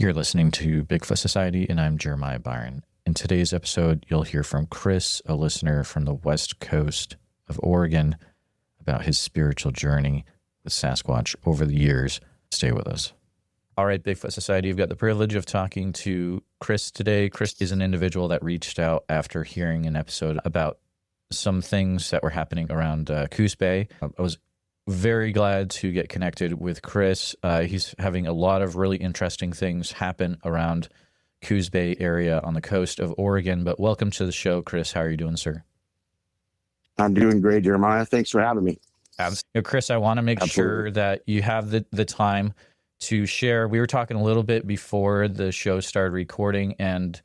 You're listening to Bigfoot Society, and I'm Jeremiah Byron. In today's episode, you'll hear from Chris, a listener from the west coast of Oregon, about his spiritual journey with Sasquatch over the years. Stay with us. All right, Bigfoot Society, you've got the privilege of talking to Chris today. Chris is an individual that reached out after hearing an episode about some things that were happening around Coos Bay. I was very glad to get connected with Chris. He's having a lot of really interesting things happen around Coos Bay area on the coast of Oregon. But welcome to the show, Chris. How are you doing, sir? I'm doing great, Jeremiah. Thanks for having me. Chris, I want to make sure that you have the time to share. We were talking a little bit before the show started recording, and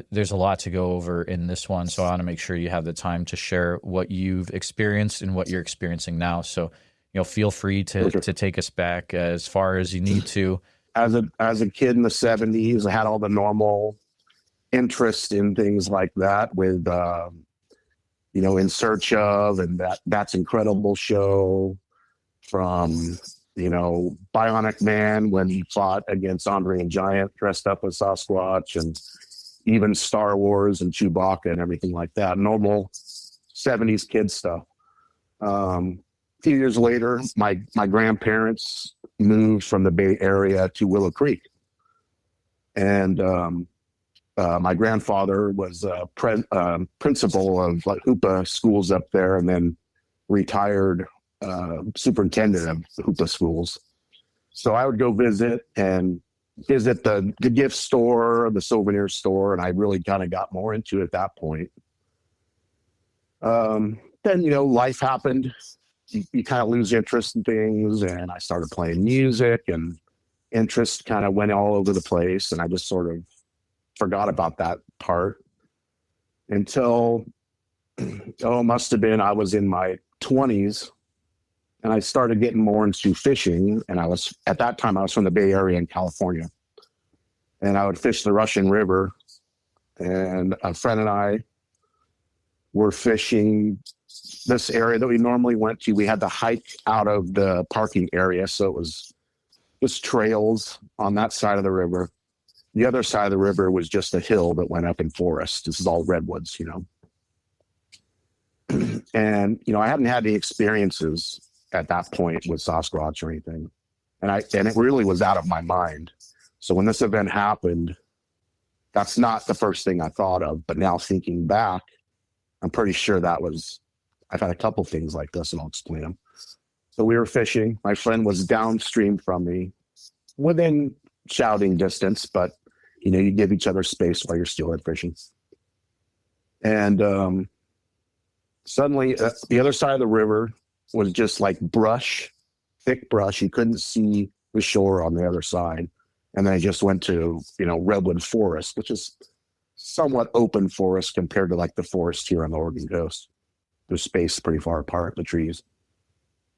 there's a lot to go over in this one, so I want to make sure you have the time to share what you've experienced and what you're experiencing now. So, feel free to take us back as far as you need to. As a kid in the 70s, I had all the normal interest in things like that with, In Search Of, and That's Incredible show from, Bionic Man when he fought against Andre the Giant dressed up as Sasquatch, and even Star Wars and Chewbacca and everything like that. Normal 70s kid stuff. A few years later, my grandparents moved from the Bay Area to Willow Creek. And my grandfather was principal of Hoopa schools up there, and then retired superintendent of the Hoopa schools. So I would go visit the gift store, the souvenir store, and I really kind of got more into it at that point. Then, life happened. You kind of lose interest in things, and I started playing music, and interest kind of went all over the place, and I just sort of forgot about that part until, must have been I was in my 20s, and I started getting more into fishing, and at that time I was from the Bay Area in California, and I would fish the Russian River, and a friend and I were fishing this area that we normally went to. We had to hike out of the parking area, so it was just trails on that side of the river. The other side of the river was just a hill that went up in forest. This is all redwoods, And, I hadn't had any experiences at that point with Sasquatch or anything. And it really was out of my mind. So when this event happened, that's not the first thing I thought of. But now thinking back, I'm pretty sure I've had a couple things like this, and I'll explain them. So we were fishing. My friend was downstream from me, within shouting distance, but, you give each other space while you're steelhead fishing. And suddenly, the other side of the river was just like brush, thick brush. You couldn't see the shore on the other side. And then I just went to, redwood forest, which is somewhat open forest compared to like the forest here on the Oregon coast. There's space pretty far apart, the trees.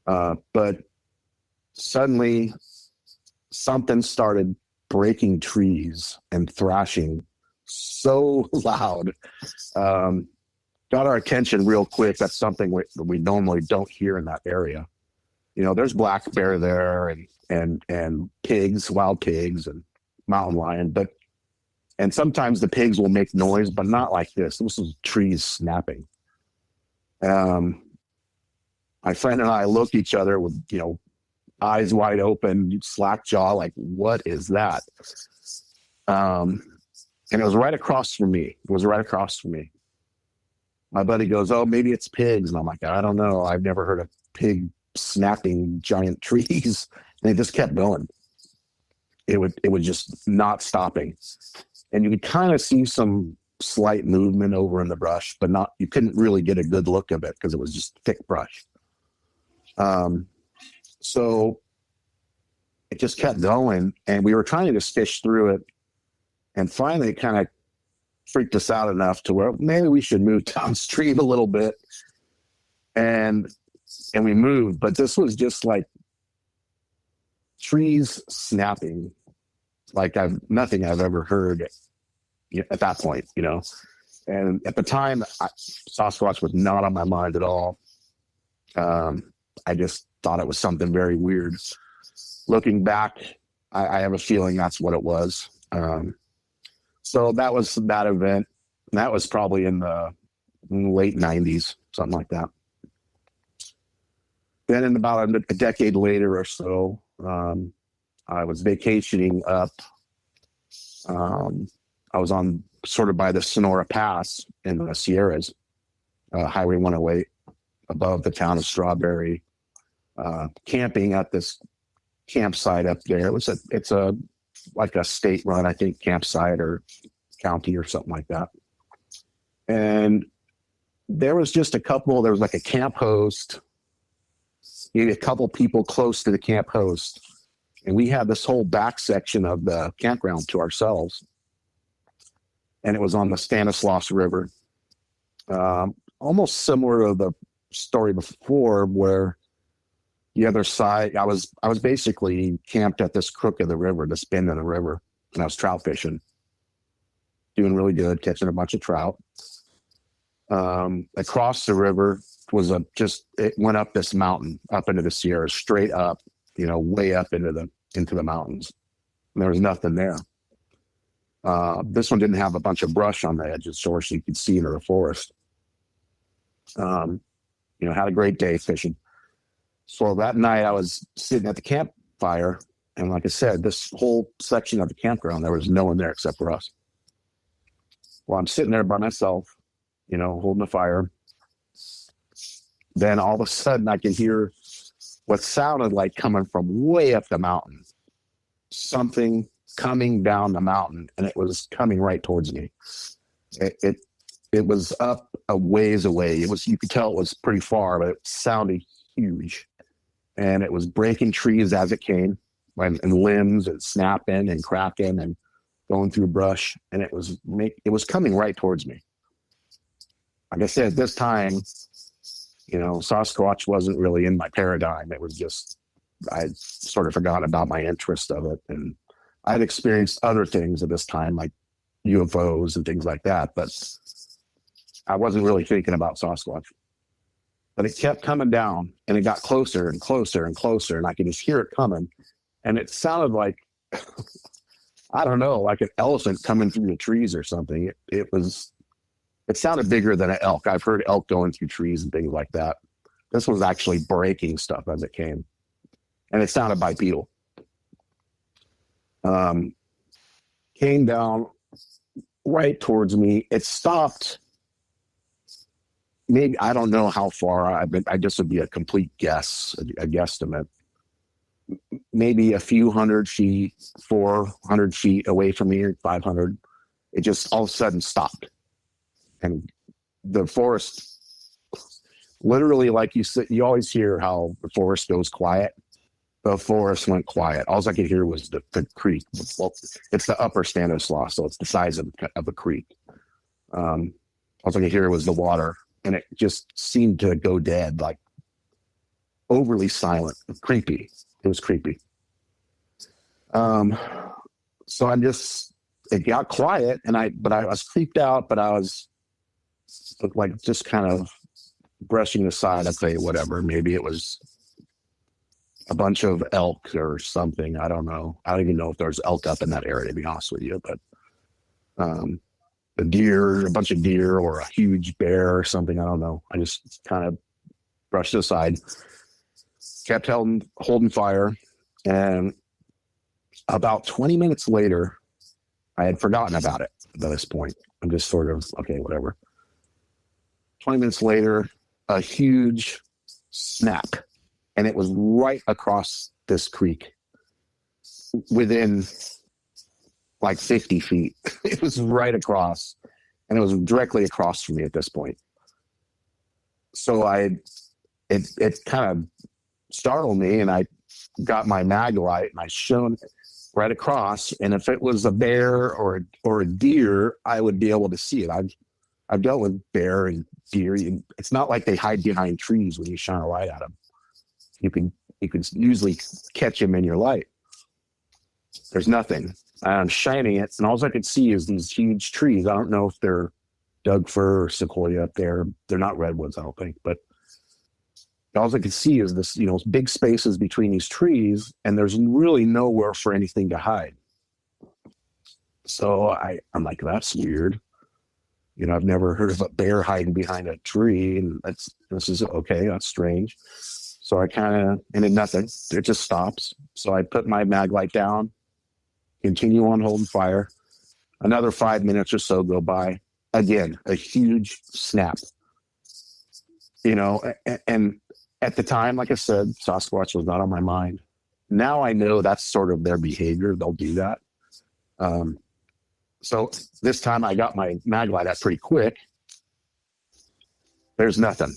But suddenly something started breaking trees and thrashing so loud. Got our attention real quick. That's something we normally don't hear in that area. There's black bear there and pigs, wild pigs, and mountain lion, and sometimes the pigs will make noise, but not like this. This was trees snapping. My friend and I looked at each other with, eyes wide open, slack jaw, like, what is that? And it was right across from me. My buddy goes, oh, maybe it's pigs. And I'm like, I don't know. I've never heard of pig snapping giant trees. And it just kept going. It would just not stopping. And you could kind of see some slight movement over in the brush, but you couldn't really get a good look of it because it was just thick brush. So it just kept going, and we were trying to just fish through it. And finally, it kind of freaked us out enough to where maybe we should move downstream a little bit. And we moved, but this was just like trees snapping, like nothing I've ever heard at that point, And at the time, Sasquatch was not on my mind at all. I just thought it was something very weird. Looking back I have a feeling that's what it was. So that was that event. That was probably in the late 90s, something like that. Then in about a decade later or so, I was vacationing up. I was on sort of by the Sonora Pass in the Sierras, Highway 108, above the town of Strawberry, camping at this campsite up there. It's like a state run, I think, campsite or county or something like that. And there was like a camp host, maybe a couple people close to the camp host. And we had this whole back section of the campground to ourselves. And it was on the Stanislaus River. Almost similar to the story before, where the other side, I was basically camped at this crook of the river, this bend in the river, and I was trout fishing, doing really good, catching a bunch of trout. Across the river was it went up this mountain, up into the Sierra, straight up, way up into the mountains. And there was nothing there. This one didn't have a bunch of brush on the edges, so you could see into the forest. Had a great day fishing. So that night I was sitting at the campfire, and like I said, this whole section of the campground, there was no one there except for us. Well, I'm sitting there by myself, holding the fire. Then all of a sudden I can hear what sounded like coming from way up the mountain. Something coming down the mountain, and it was coming right towards me. It was up a ways away. You could tell it was pretty far, but it sounded huge. And it was breaking trees as it came, and limbs and snapping and cracking and going through brush. And it was coming right towards me. Like I said, at this time, Sasquatch wasn't really in my paradigm. It was just, I sort of forgot about my interest of it. And I had experienced other things at this time, like UFOs and things like that, but I wasn't really thinking about Sasquatch. But it kept coming down, and it got closer and closer and closer, and I could just hear it coming. And it sounded like, I don't know, like an elephant coming through the trees or something. It sounded bigger than an elk. I've heard elk going through trees and things like that. This was actually breaking stuff as it came. And it sounded bipedal. Came down right towards me. It stopped. Maybe, I don't know how far I just would be a complete guess, a guesstimate. Maybe a few 100 feet, 400 feet away from me, 500. It just all of a sudden stopped. And the forest, literally, like you said, you always hear how the forest goes quiet. The forest went quiet. All I could hear was the creek. Well, it's the upper Stanislaus, so it's the size of a creek. All I could hear was the water, and it just seemed to go dead, like overly silent, creepy. It was creepy. So it got quiet, but I was creeped out, but I was like just kind of brushing aside. I'd say whatever. Maybe it was a bunch of elk or something. I don't know. I don't even know if there's elk up in that area, to be honest with you. But a bunch of deer, or a huge bear or something. I don't know. I just kind of brushed it aside, kept holding fire. And about 20 minutes later, I had forgotten about it at this point. I'm just sort of, okay, whatever. 20 minutes later, a huge snap. And it was right across this creek, within like 50 feet. It was right across, and it was directly across from me at this point. So it kind of startled me, and I got my mag light and I shone right across. And if it was a bear or a deer, I would be able to see it. I've dealt with bear and deer. It's not like they hide behind trees when you shine a light at them. You can usually catch them in your light. There's nothing. I'm shining it, and all I could see is these huge trees. I don't know if they're Doug fir or sequoia up there. They're not redwoods, I don't think. But all I could see is this, big spaces between these trees, and there's really nowhere for anything to hide. So I'm like, that's weird. I've never heard of a bear hiding behind a tree, and this is okay. That's strange. So I and then nothing. It just stops. So I put my mag light down, continue on holding fire. Another 5 minutes or so go by. Again, a huge snap. And at the time, like I said, Sasquatch was not on my mind. Now I know that's sort of their behavior. They'll do that. So this time I got my mag light out pretty quick. There's nothing.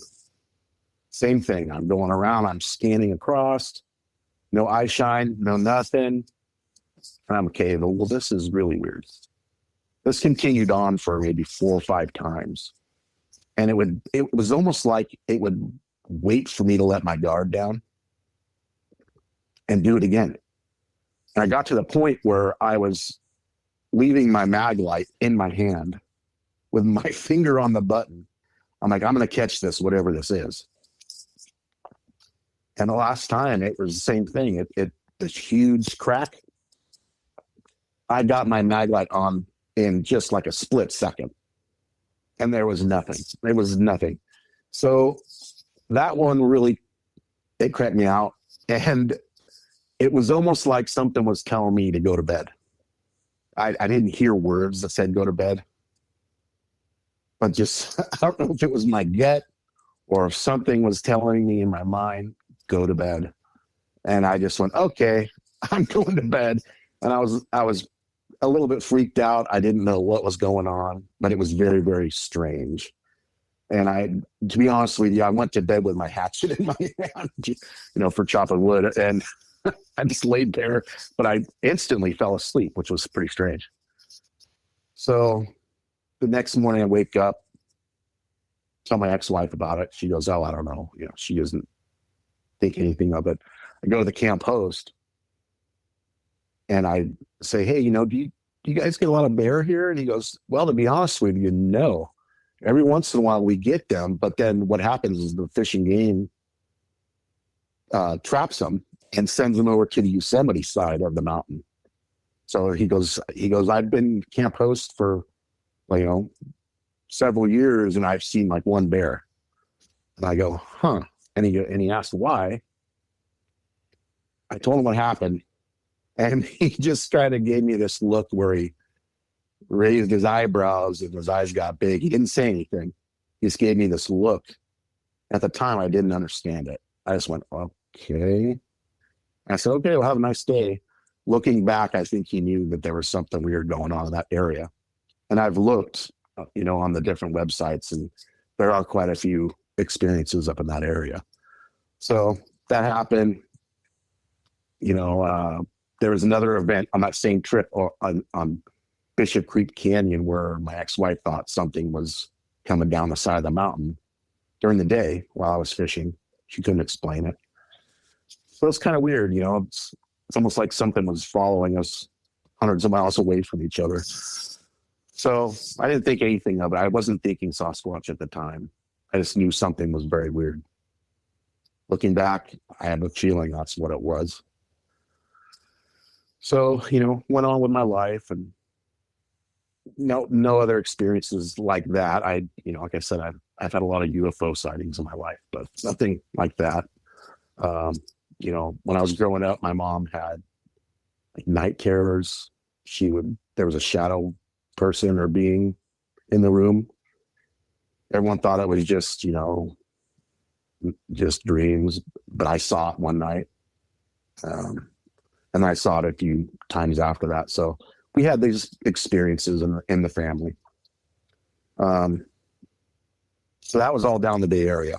Same thing. I'm going around. I'm scanning across. No eye shine. No nothing. And I'm okay. Well, this is really weird. This continued on for maybe 4 or 5 times. And it was almost like it would wait for me to let my guard down and do it again. And I got to the point where I was leaving my mag light in my hand with my finger on the button. I'm like, I'm going to catch this, whatever this is. And the last time it was the same thing. This huge crack. I got my mag light on in just like a split second. And there was nothing. There was nothing. So that one really, it cracked me out. And it was almost like something was telling me to go to bed. I didn't hear words that said go to bed. But just, I don't know if it was my gut or if something was telling me in my mind, go to bed. And I just went, okay, I'm going to bed. And I was a little bit freaked out. I didn't know what was going on, but it was very, very strange. And to be honest with you, I went to bed with my hatchet in my hand, for chopping wood. And I just laid there, but I instantly fell asleep, which was pretty strange. So the next morning I wake up, tell my ex-wife about it. She goes, oh, I don't know. She doesn't think anything of it. I go to the camp host and I say, hey, do you guys get a lot of bear here? And he goes, well, to be honest with you, no. Every once in a while we get them, but then what happens is the Fish and Game traps them and sends them over to the Yosemite side of the mountain. So he goes, I've been camp host for, several years, and I've seen like one bear. And I go, huh? And he asked why. I told him what happened, and he just kind of gave me this look where he raised his eyebrows and his eyes got big. He didn't say anything. He just gave me this look. At the time, I didn't understand it. I just went, okay. I said, okay, well, have a nice day. Looking back, I think he knew that there was something weird going on in that area. And I've looked, on the different websites, and there are quite a few experiences up in that area. So that happened. There was another event on that same trip on Bishop Creek Canyon where my ex-wife thought something was coming down the side of the mountain during the day while I was fishing. She couldn't explain it. So it's kind of weird, it's almost like something was following us hundreds of miles away from each other. So I didn't think anything of it. I wasn't thinking Sasquatch at the time. I just knew something was very weird. Looking back, I had a feeling that's what it was. So, went on with my life, and no other experiences like that. Like I said, I've had a lot of UFO sightings in my life, but nothing like that. When I was growing up, my mom had like night terrors. There was a shadow person or being in the room. Everyone thought it was just dreams, but I saw it one night. And I saw it a few times after that. So we had these experiences in the family. So that was all down the Bay Area.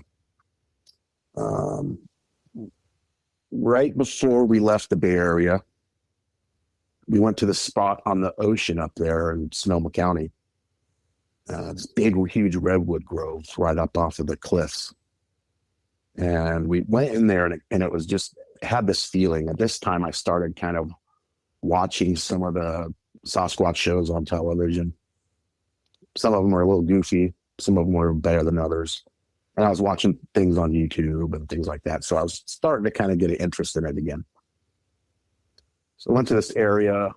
Right before we left the Bay Area, we went to the spot on the ocean up there in Sonoma County. This big, huge redwood groves right up off of the cliffs. And we went in there, and it was just had this feeling. At this time, I started kind of watching some of the Sasquatch shows on television. Some of them were a little goofy. Some of them were better than others. And I was watching things on YouTube and things like that. So I was starting to kind of get an interest in it again. So I went to this area,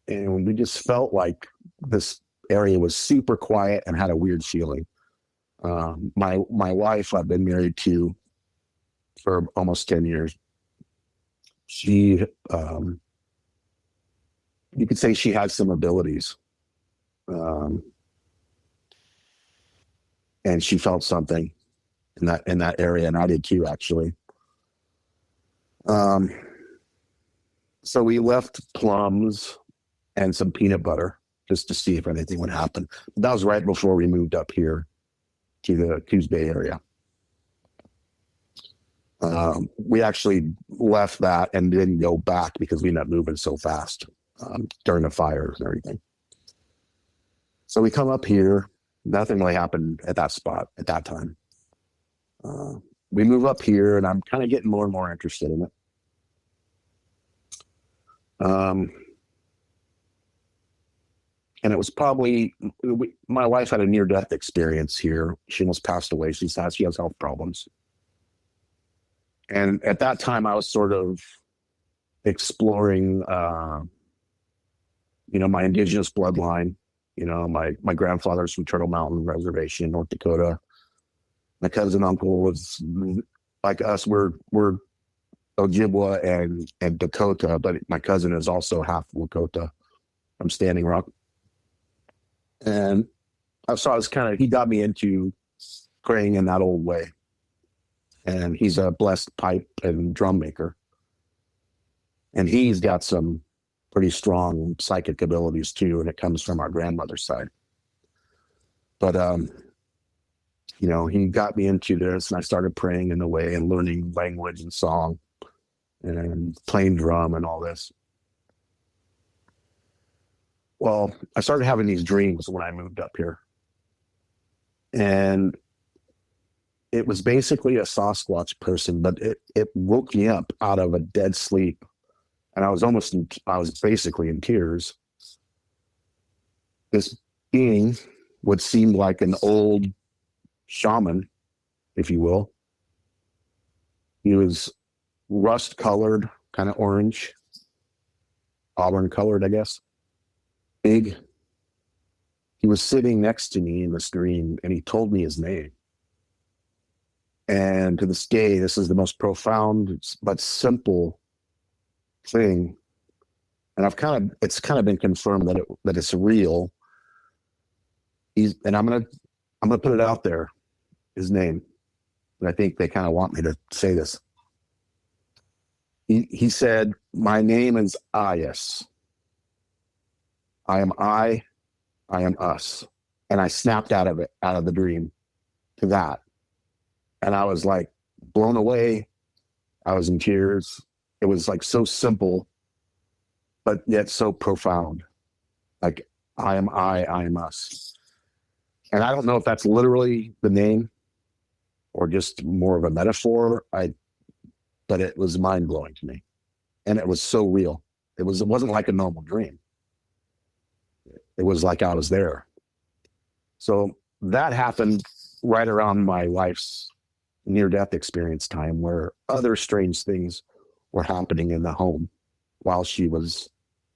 and we just felt like this area was super quiet and had a weird feeling. My wife, I've been married to for almost 10 years. She, you could say she has some abilities. And she felt something in that area, and I did too, actually. So we left plums and some peanut butter just to see if anything would happen. That was right before we moved up here to the Coos Bay area. We actually left that and didn't go back because we ended up moving so fast during the fires and everything. So we come up here. Nothing really happened at that spot at that time. We move up here, and I'm kind of getting more and more interested in it. And it was probably, my wife had a near-death experience here. She almost passed away. She has health problems. And at that time, I was sort of exploring, my indigenous bloodline. My grandfather's from Turtle Mountain Reservation, North Dakota. My cousin uncle was like us. We're Ojibwa and Dakota, but my cousin is also half Lakota from Standing Rock. And so he got me into praying in that old way. And he's a blessed pipe and drum maker. And he's got some pretty strong psychic abilities too, and it comes from our grandmother's side. But he got me into this, and I started praying in the way and learning language and song and playing drum and all this. Well, I started having these dreams when I moved up here, and it was basically a Sasquatch person, but it woke me up out of a dead sleep. And I was basically in tears. This being would seem like an old shaman, if you will. He was rust colored, kind of orange, auburn colored, I guess. Big. He was sitting next to me in this dream, and he told me his name. And to this day, this is the most profound but simple thing, and it's kind of been confirmed that it's real. And I'm gonna put it out there, his name, and I think they kind of want me to say this. He said, "My name is Ayas. I am I am us." And I snapped out of the dream to that, and I was like blown away. I was in tears. It was like so simple, but yet so profound. Like, I am us. And I don't know if that's literally the name or just more of a metaphor. But it was mind blowing to me. And it was so real. It wasn't like a normal dream. It was like I was there. So that happened right around my wife's near-death experience time, where other strange things were happening in the home while she was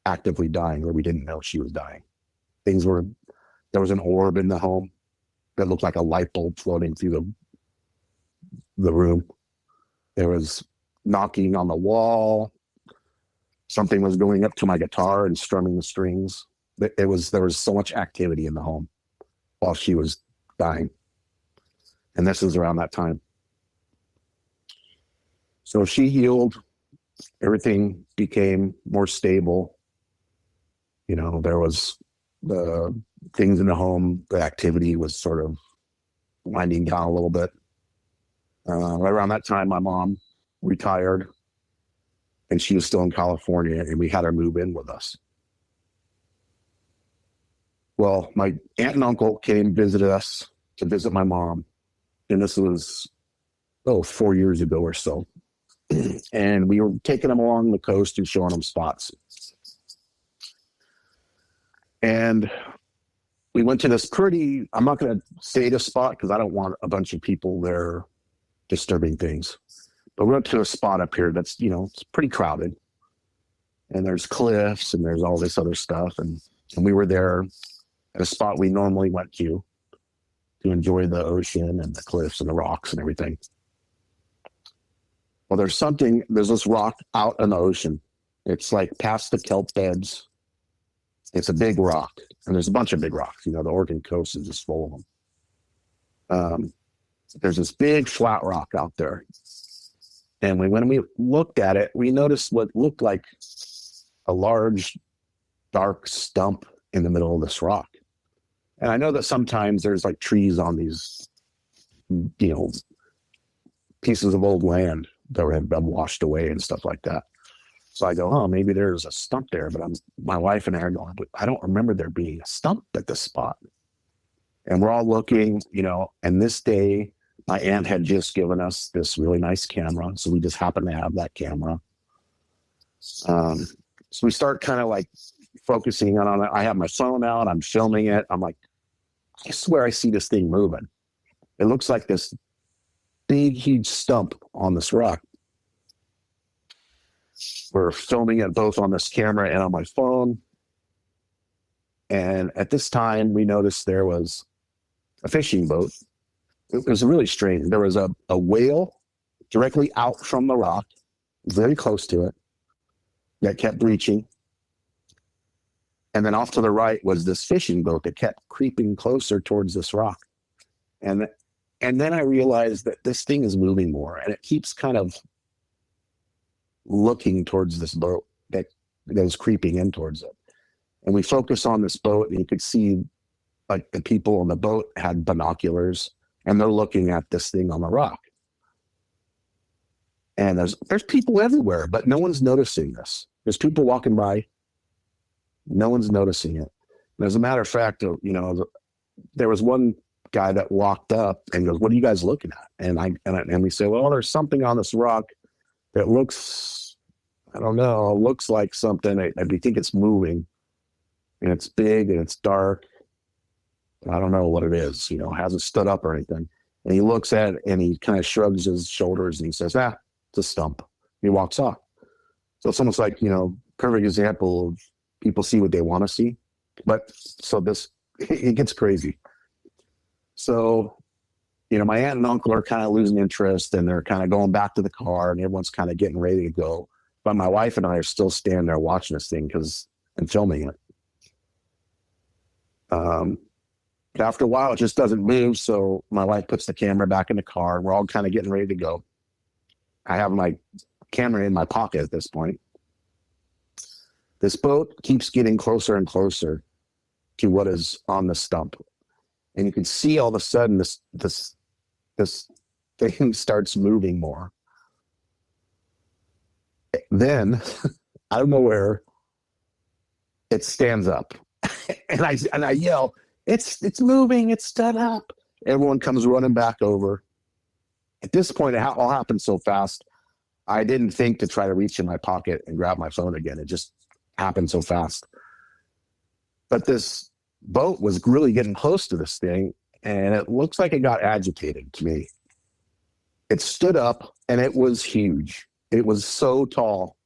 actively dying, or we didn't know she was dying. There was an orb in the home that looked like a light bulb floating through the room. There was knocking on the wall. Something was going up to my guitar and strumming the strings. There was so much activity in the home while she was dying. And this is around that time. So she healed. Everything became more stable. There was the things in the home, the activity was sort of winding down a little bit. Right around that time, my mom retired, and she was still in California, and we had her move in with us. Well, my aunt and uncle came visited us to visit my mom, and this was 4 years ago or so. And we were taking them along the coast and showing them spots. And we went to this I'm not going to say the spot because I don't want a bunch of people there disturbing things. But we went to a spot up here that's, it's pretty crowded. And there's cliffs and there's all this other stuff. And we were there at a spot we normally went to enjoy the ocean and the cliffs and the rocks and everything. Well, there's this rock out in the ocean. It's like past the kelp beds. It's a big rock. And there's a bunch of big rocks. The Oregon coast is just full of them. There's this big flat rock out there. And when we looked at it, we noticed what looked like a large, dark stump in the middle of this rock. And I know that sometimes there's like trees on these, pieces of old land that have been washed away and stuff like that. So I go, oh, maybe there's a stump there. But my wife and I are going, but I don't remember there being a stump at this spot. And we're all looking, and this day, my aunt had just given us this really nice camera. So we just happened to have that camera. So we start kind of like focusing on it. I have my phone out. I'm filming it. I'm like, I swear I see this thing moving. It looks like this big, huge stump on this rock. We're filming it both on this camera and on my phone. And at this time, we noticed there was a fishing boat. It was really strange. There was a whale directly out from the rock, very close to it, that kept breaching. And then off to the right was this fishing boat that kept creeping closer towards this rock. And then I realized that this thing is moving more, and it keeps kind of looking towards this boat that was creeping in towards it. And we focus on this boat, and you could see like the people on the boat had binoculars, and they're looking at this thing on the rock. And there's people everywhere, but no one's noticing this. There's people walking by. No one's noticing it. And as a matter of fact, there was one guy that walked up and goes, "What are you guys looking at?" And we say, "Well, there's something on this rock that looks, I don't know, looks like something. We think it's moving, and it's big and it's dark. I don't know what it is. Hasn't stood up or anything." And he looks at it and he kind of shrugs his shoulders and he says, "It's a stump." He walks off. So it's almost like, perfect example of people see what they want to see. But so it gets crazy. So, my aunt and uncle are kind of losing interest, and they're kind of going back to the car, and everyone's kind of getting ready to go. But my wife and I are still standing there watching this thing and filming it. After a while, it just doesn't move. So my wife puts the camera back in the car, and we're all kind of getting ready to go. I have my camera in my pocket at this point. This boat keeps getting closer and closer to what is on the stump. And you can see all of a sudden this thing starts moving more. Then, out of nowhere, it stands up. and I yell, it's moving, it's stood up. Everyone comes running back over. At this point, it all happened so fast, I didn't think to try to reach in my pocket and grab my phone again. It just happened so fast. But this boat was really getting close to this thing, and it looks like it got agitated to me. It stood up, and it was huge. It was so tall.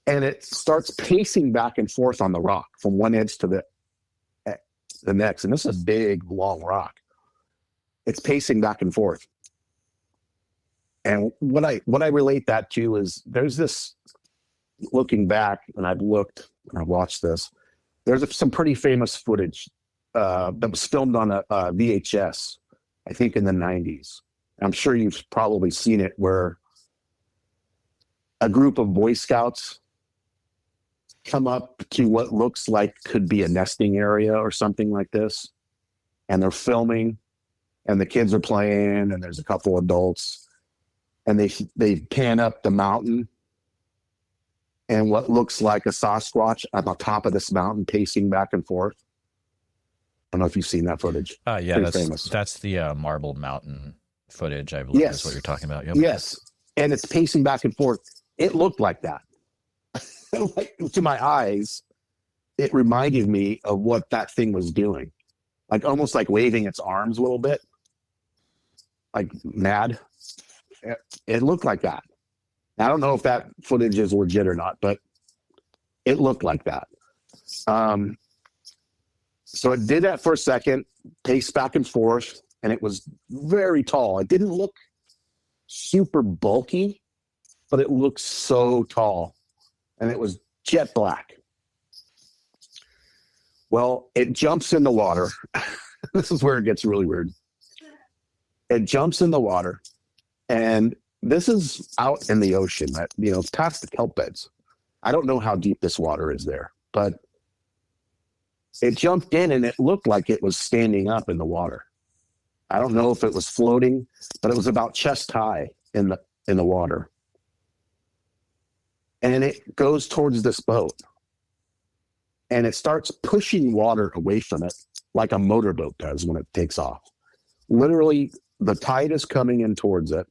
And it starts pacing back and forth on the rock from one edge to the next. And this is a big, long rock. It's pacing back and forth. And what I relate that to is there's this, looking back, and I've looked and I've watched this, there's some pretty famous footage that was filmed on a VHS, I think in the 90s. I'm sure you've probably seen it, where a group of Boy Scouts come up to what looks like could be a nesting area or something like this. And they're filming, and the kids are playing, and there's a couple adults, and they pan up the mountain, and what looks like a Sasquatch on the top of this mountain pacing back and forth. I don't know if you've seen that footage. Yeah, that's the Marble Mountain footage, I believe. Yes. Is what you're talking about. Yep. Yes, and it's pacing back and forth. It looked like that. Like, to my eyes, it reminded me of what that thing was doing, like almost like waving its arms a little bit, like mad. It looked like that. I don't know if that footage is legit or not, but it looked like that. So it did that for a second, paced back and forth, and it was very tall. It didn't look super bulky, but it looked so tall, and it was jet black. Well, it jumps in the water. This is where it gets really weird. It jumps in the water, and this is out in the ocean, past the kelp beds. I don't know how deep this water is there, but it jumped in and it looked like it was standing up in the water. I don't know if it was floating, but it was about chest high in the water. And it goes towards this boat. And it starts pushing water away from it like a motorboat does when it takes off. Literally, the tide is coming in towards it,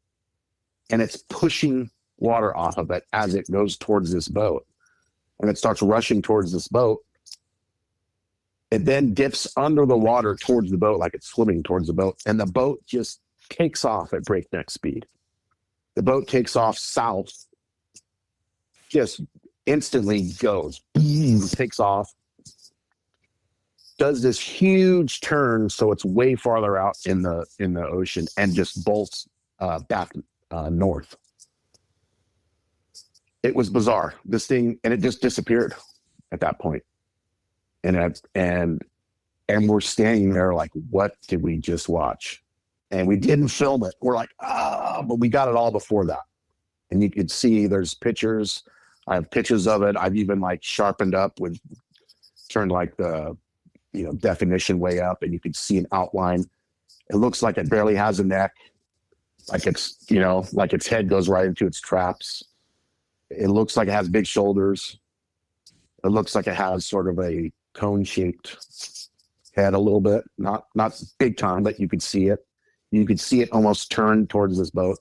and it's pushing water off of it as it goes towards this boat. And it starts rushing towards this boat. It then dips under the water towards the boat like it's swimming towards the boat. And the boat just takes off at breakneck speed. The boat takes off south, just instantly goes, takes off, does this huge turn, so it's way farther out in the ocean, and just bolts back north. It was bizarre. This thing, and it just disappeared at that point. And we're standing there like, what did we just watch? And we didn't film it. We're like, but we got it all before that. And you could see there's pictures. I have pictures of it. I've even like sharpened up turned like the definition way up, and you could see an outline. It looks like it barely has a neck. Like it's, like its head goes right into its traps. It looks like it has big shoulders. It looks like it has sort of a cone-shaped head a little bit. Not big time, but you could see it. You could see it almost turn towards this boat.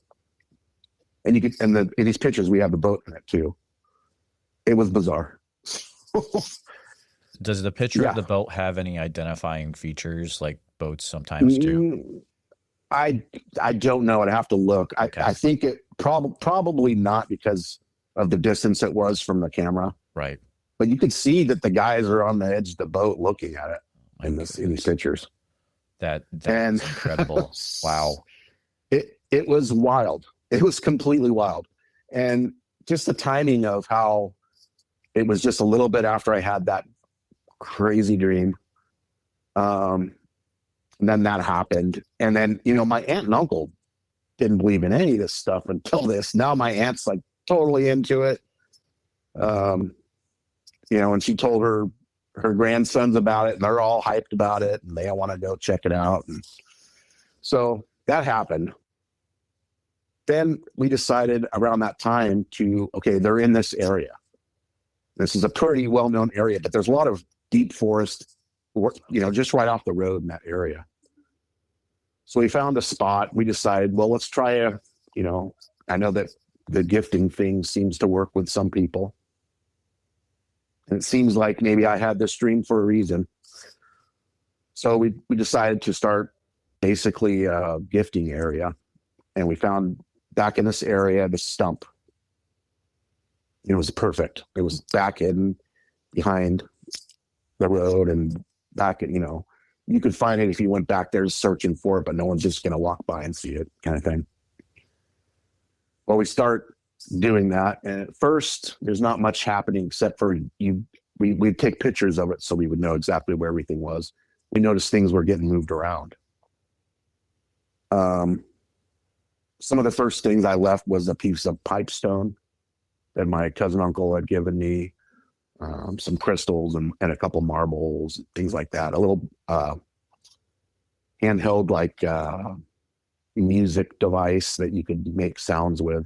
And in these pictures, we have the boat in it too. It was bizarre. Does the picture of the boat have any identifying features like boats sometimes do? I don't know. I'd have to look. Okay. I think it probably not, because of the distance it was from the camera. Right. But you could see that the guys are on the edge of the boat looking at it in these pictures. That's incredible. Wow. It was wild. It was completely wild. And just the timing of how it was just a little bit after I had that crazy dream. And then that happened. And then, my aunt and uncle didn't believe in any of this stuff until this. Now my aunt's like totally into it. And she told her grandsons about it, and they're all hyped about it, and they all want to go check it out. And so that happened. Then we decided around that time they're in this area. This is a pretty well-known area, but there's a lot of deep forest, just right off the road in that area. So we found a spot. We decided, well, let's try I know that the gifting thing seems to work with some people. And it seems like maybe I had this dream for a reason. So we decided to start basically a gifting area. And we found back in this area, the Stump. It was perfect. It was back behind the road, and back at, you could find it if you went back there searching for it, but no one's just going to walk by and see it, kind of thing. Well, we start doing that, and at first there's not much happening except for we'd take pictures of it so we would know exactly where everything was. We noticed things were getting moved around. Some of the first things I left was a piece of pipestone that my cousin uncle had given me, some crystals and a couple marbles, things like that. A little handheld like music device that you could make sounds with.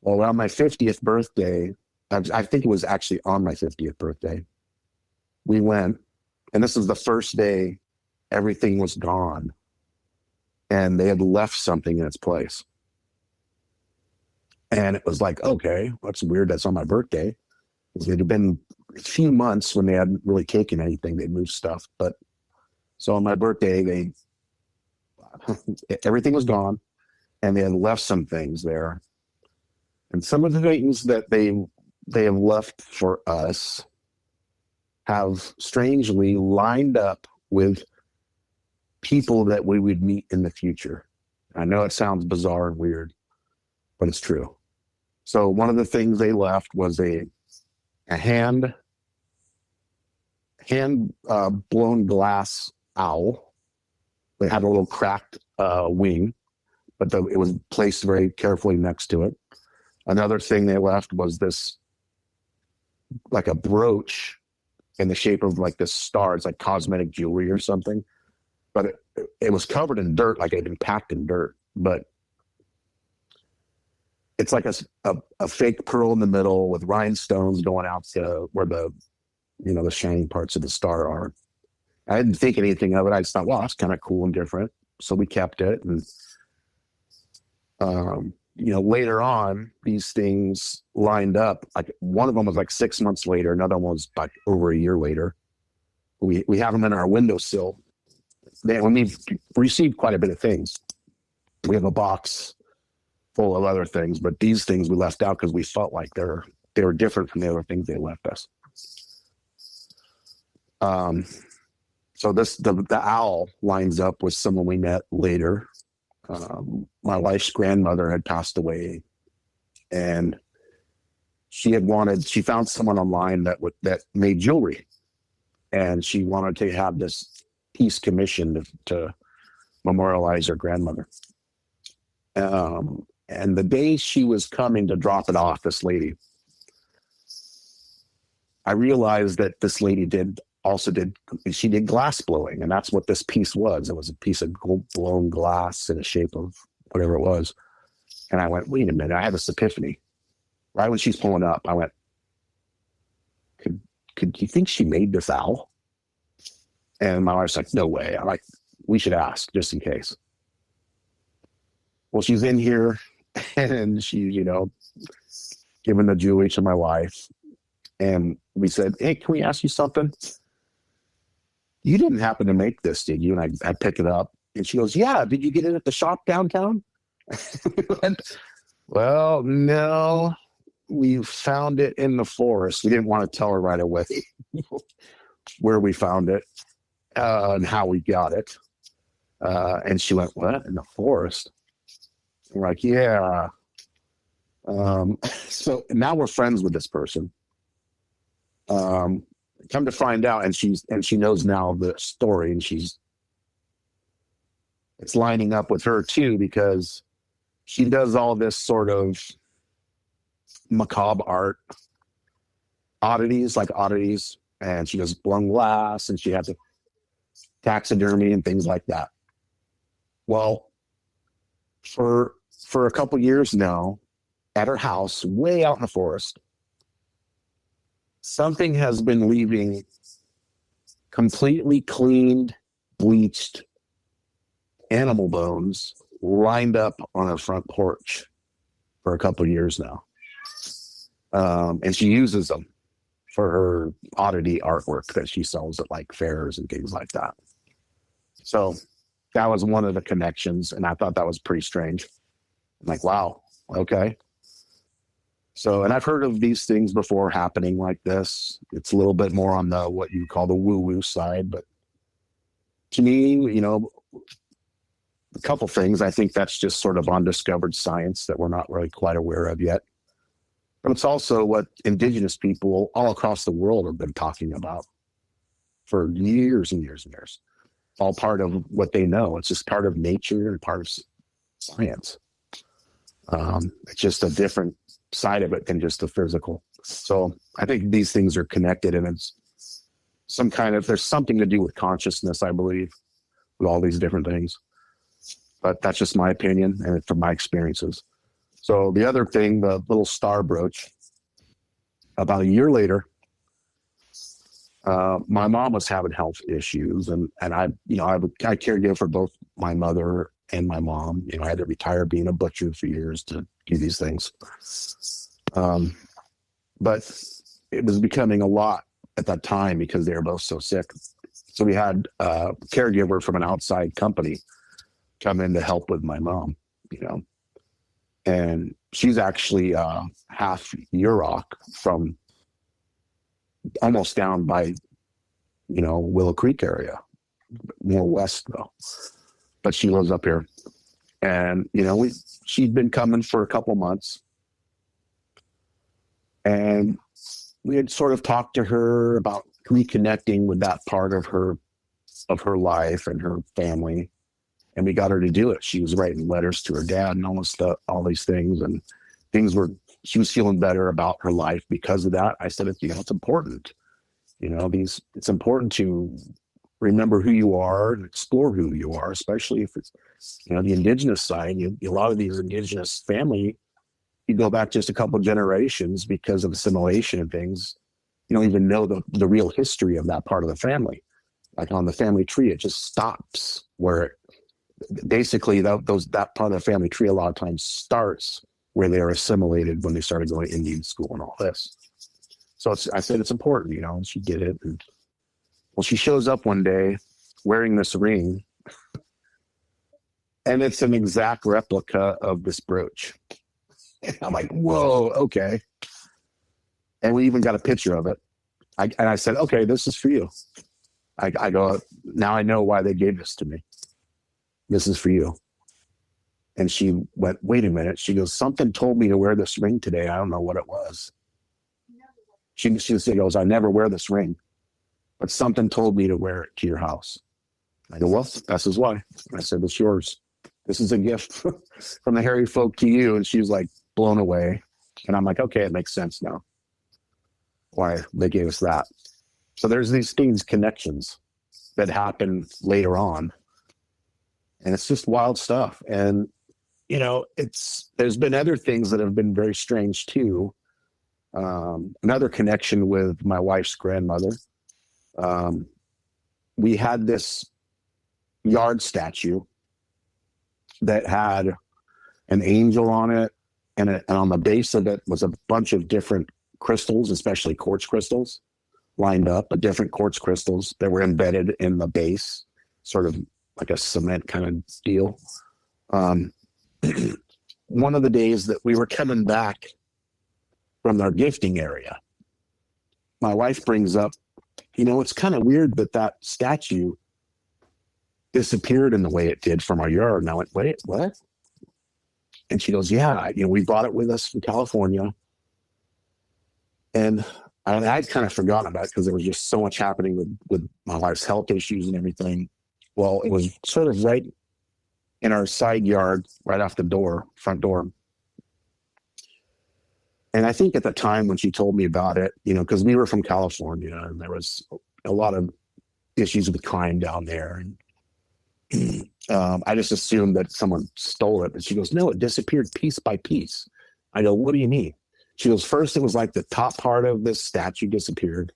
Well, around my 50th birthday, I think it was actually on my 50th birthday, we went, and this was the first day everything was gone, and they had left something in its place. And it was like, okay, that's weird. That's on my birthday. It had been few months when they hadn't really taken anything, they moved stuff. But so on my birthday, everything was gone, and they had left some things there. And some of the things that they have left for us have strangely lined up with people that we would meet in the future. I know it sounds bizarre and weird, but it's true. So one of the things they left was a hand blown glass owl. They had a little cracked wing, but it was placed very carefully next to it. Another thing they left was this, like a brooch in the shape of like this star. It's like cosmetic jewelry or something, but it was covered in dirt, like it had been packed in dirt, but it's like a fake pearl in the middle with rhinestones going out to where the shining parts of the star are. I didn't think anything of it. I just thought, well, that's kind of cool and different. So we kept it. And, later on, these things lined up. Like one of them was like 6 months later. Another one was like over a year later. We have them in our windowsill. We've received quite a bit of things. We have a box full of other things, but these things we left out because we felt like they were different from the other things they left us. So the owl lines up with someone we met later. My wife's grandmother had passed away, and she found someone online that made jewelry, and she wanted to have this piece commissioned to memorialize her grandmother. And the day she was coming to drop it off, this lady, I realized that this lady did glass blowing, and that's what this piece was. It was a piece of gold blown glass in the shape of whatever it was. And I went, wait a minute, I had this epiphany. Right when she's pulling up, I went, could you think she made this owl? And my wife's like, no way. I'm like, we should ask just in case. Well, she's in here, and she, giving the jewelry to my wife. And we said, hey, can we ask you something? You didn't happen to make this, did you? And I pick it up. And she goes, yeah, did you get it at the shop downtown? And, well, no, we found it in the forest. We didn't want to tell her right away where we found it and how we got it. And she went, what, in the forest? And we're like, yeah. So now we're friends with this person. Come to find out, and she knows now the story, and it's lining up with her too, because she does all this sort of macabre art oddities, and she does blown glass, and she has a taxidermy and things like that. Well, for a couple years now, at her house, way out in the forest, something has been leaving completely cleaned, bleached animal bones lined up on her front porch for a couple of years now. And she uses them for her oddity artwork that she sells at like fairs and things like that. So that was one of the connections, and I thought that was pretty strange. I'm like, wow, okay. So, and I've heard of these things before happening like this. It's a little bit more on the what you call the woo-woo side, but to me, a couple things. I think that's just sort of undiscovered science that we're not really quite aware of yet. But it's also what indigenous people all across the world have been talking about for years and years and years. It's all part of what they know. It's just part of nature and part of science. It's just a different side of it than just the physical. So I think these things are connected, and it's there's something to do with consciousness, I believe, with all these different things. But that's just my opinion and from my experiences. So the other thing, the little star brooch, about a year later, my mom was having health issues, and I caregave for both my mother and my mom. I had to retire being a butcher for years to do these things. But it was becoming a lot at that time because they were both so sick. So we had a caregiver from an outside company come in to help with my mom, you know, and she's actually half Yurok from almost down by, you know, Willow Creek area, more west though, but she lives up here. And, you know, she'd been coming for a couple months, and we had sort of talked to her about reconnecting with that part of her life and her family. And we got her to do it. She was writing letters to her dad and all these things, and she was feeling better about her life because of that. I said, you know, it's important, you know, it's important to remember who you are and explore who you are, especially if it's, you know, the indigenous side. A lot of these indigenous family, you go back just a couple of generations because of assimilation and things. You don't even know the real history of that part of the family. Like on the family tree, it just stops where basically that part of the family tree a lot of times starts where they are assimilated when they started going to Indian school and all this. So I said, it's important, you know, and she did it. And well, she shows up one day wearing this ring, and it's an exact replica of this brooch. And I'm like, whoa, okay. And we even got a picture of it. And I said, okay, this is for you. I go, now I know why they gave this to me. This is for you. And she went, wait a minute. She goes, something told me to wear this ring today. I don't know what it was. She goes, I never wear this ring, but something told me to wear it to your house. I go, well, this is why. I said, it's yours. This is a gift from the hairy folk to you. And she was like blown away. And I'm like, okay, it makes sense now why they gave us that. So there's these connections that happen later on. And it's just wild stuff. And, you know, there's been other things that have been very strange too. Another connection with my wife's grandmother. We had this yard statue that had an angel on it, and on the base of it was a bunch of different crystals, especially quartz crystals, lined up, different quartz crystals that were embedded in the base, sort of like a cement kind of deal. One of the days that we were coming back from our gifting area, my wife brings up, you know, it's kind of weird that statue disappeared in the way it did from our yard. And I went, wait, what? And she goes, yeah, you know, we brought it with us from California. And I'd kind of forgotten about it because there was just so much happening with my wife's health issues and everything. Well, it was sort of right in our side yard, right off the front door. And I think at the time when she told me about it, you know, because we were from California and there was a lot of issues with crime down there. And I just assumed that someone stole it. But she goes, no, it disappeared piece by piece. I go, what do you mean? She goes, first it was like the top part of this statue disappeared.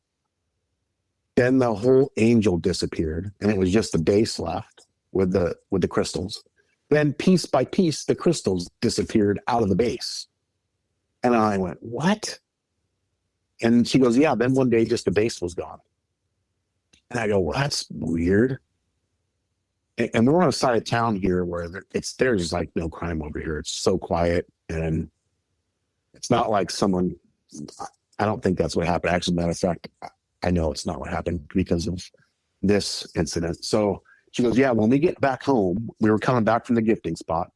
Then the whole angel disappeared, and it was just the base left with the crystals. Then piece by piece, the crystals disappeared out of the base. And I went, what? And she goes, yeah, then one day just the base was gone. And I go, well, that's weird. And we're on a side of town here where there's like no crime over here. It's so quiet, and it's not like I don't think that's what happened. Actually, matter of fact, I know it's not what happened because of this incident. So she goes, yeah, when we get back home, we were coming back from the gifting spot.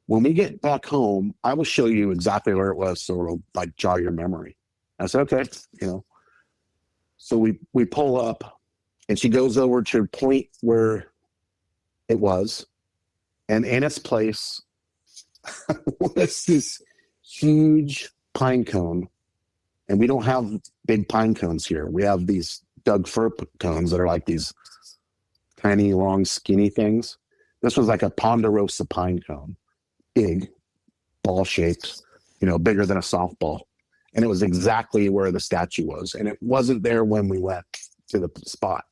When we get back home, I will show you exactly where it was, so it'll like jog your memory. I said, okay, you know. So we pull up, and she goes over to the point where it was, and in its place was this huge pine cone. And we don't have big pine cones here. We have these Doug fir cones that are like these tiny, long, skinny things. This was like a ponderosa pine cone, big, ball-shaped, you know, bigger than a softball. And it was exactly where the statue was. And it wasn't there when we went to the spot.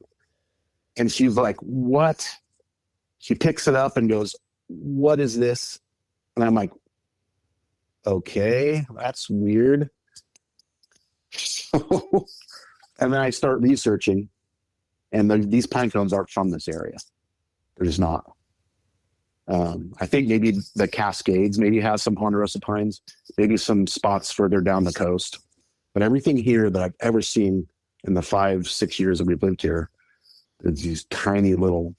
And she's like, what? She picks it up and goes, what is this? And I'm like, okay, that's weird. And then I start researching, and these pine cones aren't from this area. They're just not. I think maybe the Cascades maybe has some ponderosa pines, maybe some spots further down the coast. But everything here that I've ever seen in the 5-6 years that we've lived here is these tiny little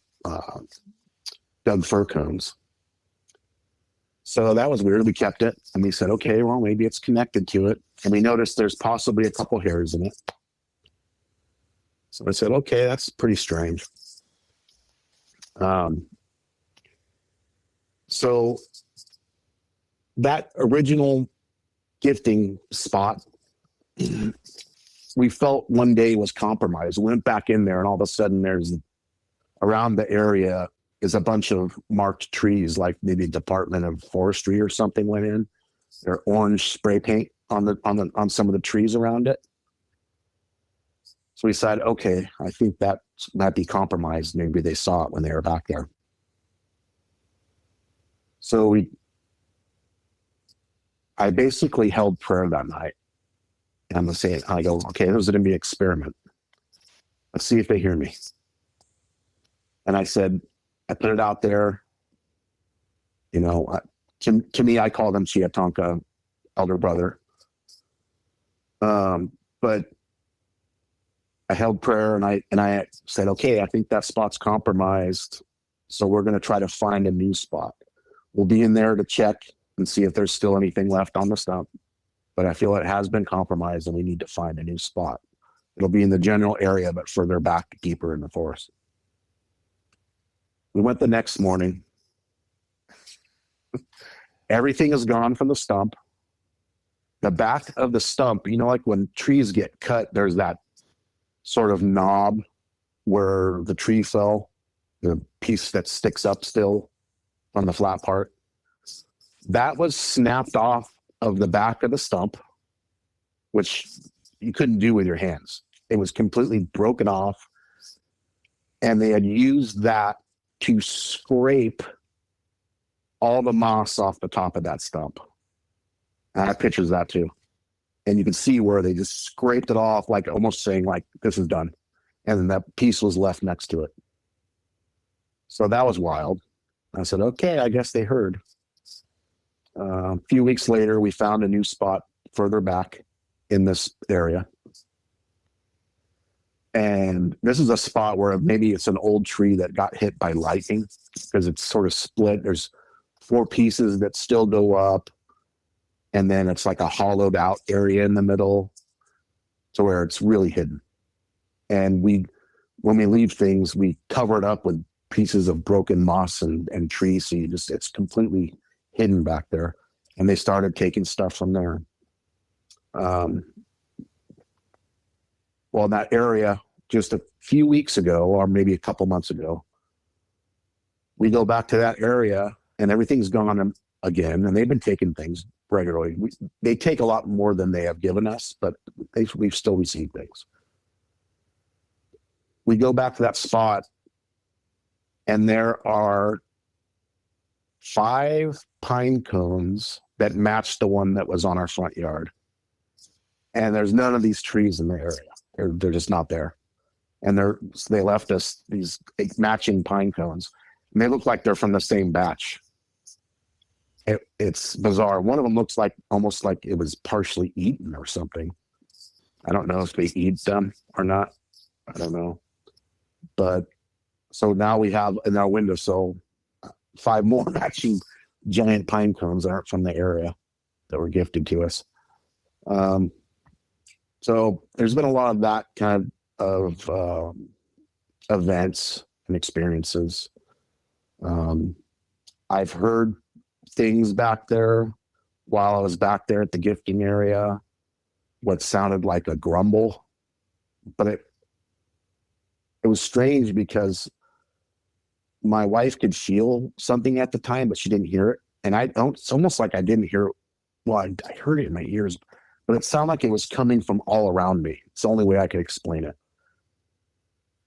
Doug fir cones. So that was weird. We kept it, and we said, okay, well, maybe it's connected to it. And we noticed there's possibly a couple hairs in it. So I said, okay, that's pretty strange. So that original gifting spot, we felt one day was compromised. We went back in there, and all of a sudden there's around the area is a bunch of marked trees, like maybe Department of Forestry or something went in. Their orange spray paint on some of the trees around it. So we decided, okay, I think that might be compromised. Maybe they saw it when they were back there. So I basically held prayer that night. And I'm saying, I go, okay, this is going to be an experiment. Let's see if they hear me. And I said, I put it out there. You know, to me, I call them Chiatonka, elder brother. But I held prayer, and I said, okay, I think that spot's compromised. So we're going to try to find a new spot. We'll be in there to check and see if there's still anything left on the stump. But I feel it has been compromised, and we need to find a new spot. It'll be in the general area, but further back, deeper in the forest. We went the next morning. Everything is gone from the stump. The back of the stump, you know, like when trees get cut, there's that sort of knob where the tree fell, the piece that sticks up still on the flat part. That was snapped off of the back of the stump, which you couldn't do with your hands. It was completely broken off, and they had used that to scrape all the moss off the top of that stump. I have pictures of that too. And you can see where they just scraped it off, like almost saying, like, this is done. And then that piece was left next to it. So that was wild. I said, okay, I guess they heard. A few weeks later, we found a new spot further back in this area. And this is a spot where maybe it's an old tree that got hit by lightning, because it's sort of split. There's 4 pieces that still go up, and then it's like a hollowed out area in the middle to where it's really hidden. And when we leave things, we cover it up with pieces of broken moss and trees. So it's completely hidden back there. And they started taking stuff from there. Well, in that area, just a few weeks ago, or maybe a couple months ago, we go back to that area, and everything's gone again. And they've been taking things regularly. They take a lot more than they have given us, but we've still received things. We go back to that spot, and there are 5 pine cones that match the one that was on our front yard. And there's none of these trees in the area. They're just not there. And they left us these matching pine cones. And they look like they're from the same batch. It's bizarre. One of them looks like almost like it was partially eaten or something. I don't know if they eat them or not. I don't know. But so now we have in our windowsill 5 more matching giant pine cones that aren't from the area that were gifted to us. So there's been a lot of that kind of events and experiences. I've heard things back there while I was back there at the gifting area, what sounded like a grumble, but it was strange because my wife could feel something at the time, but she didn't hear it. And it's almost like I didn't hear it. Well, I heard it in my ears, but it sounded like it was coming from all around me. It's the only way I could explain it.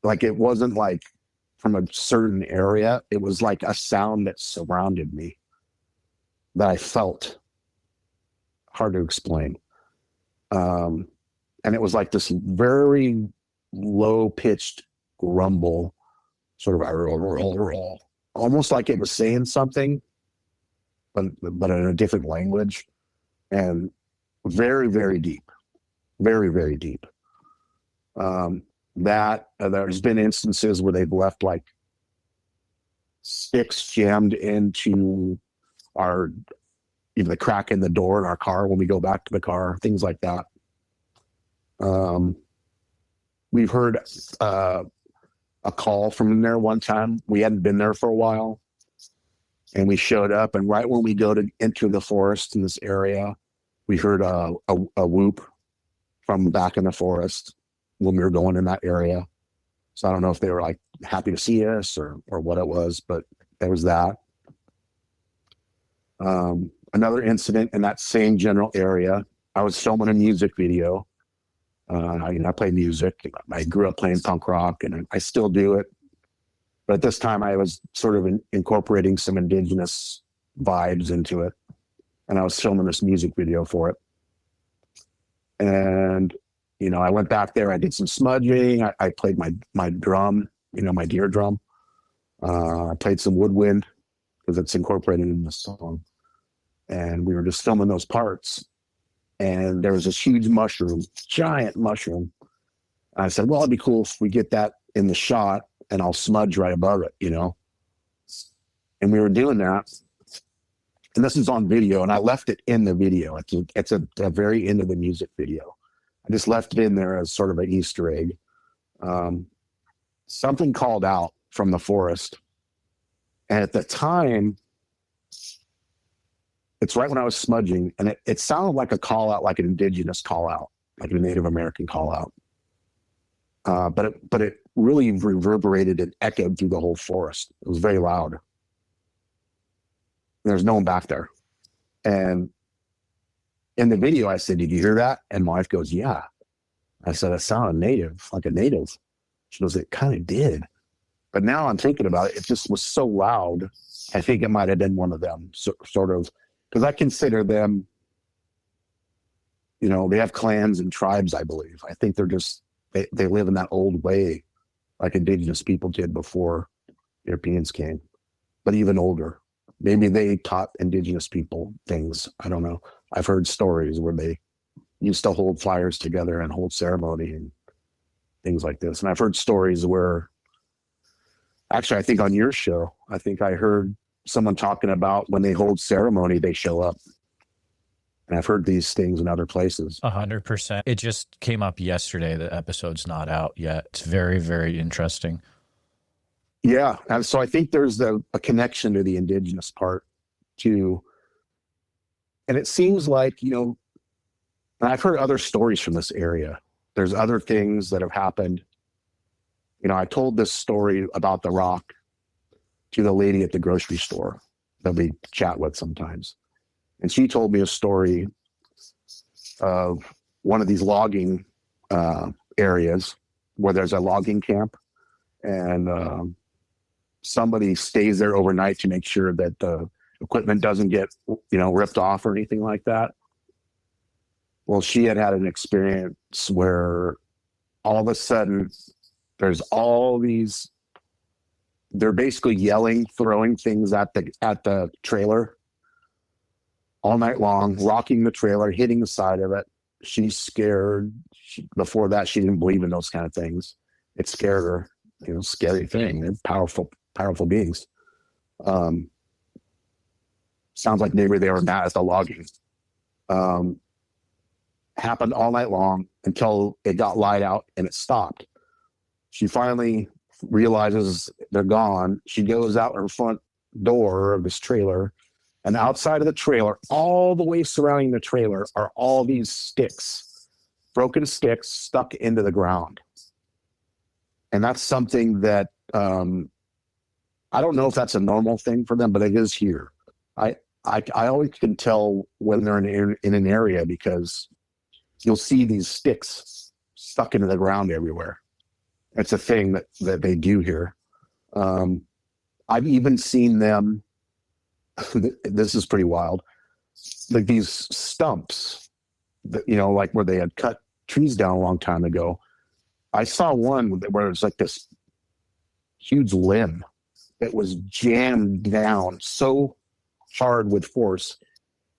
Like, it wasn't like from a certain area. It was like a sound that surrounded me that I felt. Hard to explain. and it was like this very low pitched grumble, sort of almost like it was saying something, but in a different language, and very, very deep, very, very deep. There's been instances where they've left like sticks jammed into the crack in the door in our car when we go back to the car, things like that. We've heard a call from in there one time. We hadn't been there for a while, and we showed up, and right when we go to enter the forest in this area, we heard a whoop from back in the forest when we were going in that area. So I don't know if they were like happy to see us or what it was, but there was that. Another incident in that same general area, I was filming a music video. I play music. I grew up playing punk rock, and I still do it. But at this time, I was sort of incorporating some indigenous vibes into it. And I was filming this music video for it. And, I went back there. I did some smudging. I played my drum, my deer drum. I played some woodwind because it's incorporated in the song. And we were just filming those parts. And there was this huge mushroom, giant mushroom. I said, well, it'd be cool if we get that in the shot and I'll smudge right above it, And we were doing that. And this is on video, and I left it in the video. It's at the very end of the music video. I just left it in there as sort of an Easter egg. Something called out from the forest. And at the time, it's right when I was smudging, and it sounded like a call out, like an indigenous call out, like a Native American call out. But it really reverberated and echoed through the whole forest. It was very loud. There's no one back there. And in the video, I said, did you hear that? And my wife goes, yeah. I said, it sounded native, like a native. She goes, it kind of did. But now I'm thinking about it, it just was so loud. I think it might have been one of them, sort of, because I consider them, they have clans and tribes, I believe. I think they're just, they live in that old way, like indigenous people did before Europeans came, but even older. Maybe they taught indigenous people things. I don't know. I've heard stories where they used to hold fires together and hold ceremony and things like this. And I've heard stories where, actually, I think on your show, I think I heard someone talking about when they hold ceremony, they show up. And I've heard these things in other places. 100%. It just came up yesterday. The episode's not out yet. It's very, very interesting. Yeah. And so I think there's a connection to the indigenous part too. And it seems like, and I've heard other stories from this area. There's other things that have happened. I told this story about the rock to the lady at the grocery store that we chat with sometimes. And she told me a story of one of these logging areas where there's a logging camp, and somebody stays there overnight to make sure that the equipment doesn't get, ripped off or anything like that. Well, she had an experience where all of a sudden there's all these, they're basically yelling, throwing things at the trailer all night long, rocking the trailer, hitting the side of it. She's scared. Before that, she didn't believe in those kind of things. It scared her, scary thing. They're powerful beings. Sounds like maybe they were mad at the logging. Happened all night long until it got light out and it stopped. She finally realizes they're gone. She goes out her front door of this trailer, and outside of the trailer, all the way surrounding the trailer, are all these sticks, broken sticks stuck into the ground. And that's something that I don't know if that's a normal thing for them, but it is here. I always can tell when they're in an area because you'll see these sticks stuck into the ground everywhere. It's a thing that they do here. I've even seen them, this is pretty wild, like these stumps, that, like where they had cut trees down a long time ago. I saw one where it was like this huge limb that was jammed down so hard with force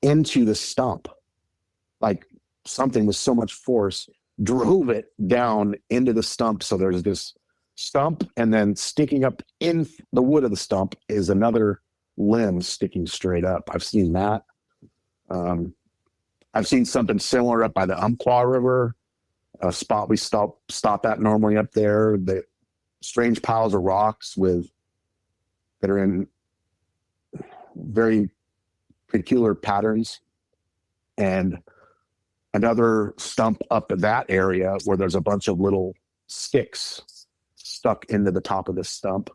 into the stump. Like something with so much force drove it down into the stump. So there's this stump, and then sticking up in the wood of the stump is another limb sticking straight up. I've seen that. I've seen something similar up by the Umpqua River, a spot we stop at normally up there. The strange piles of rocks that are in very peculiar patterns, and another stump up in that area where there's a bunch of little sticks stuck into the top of this stump.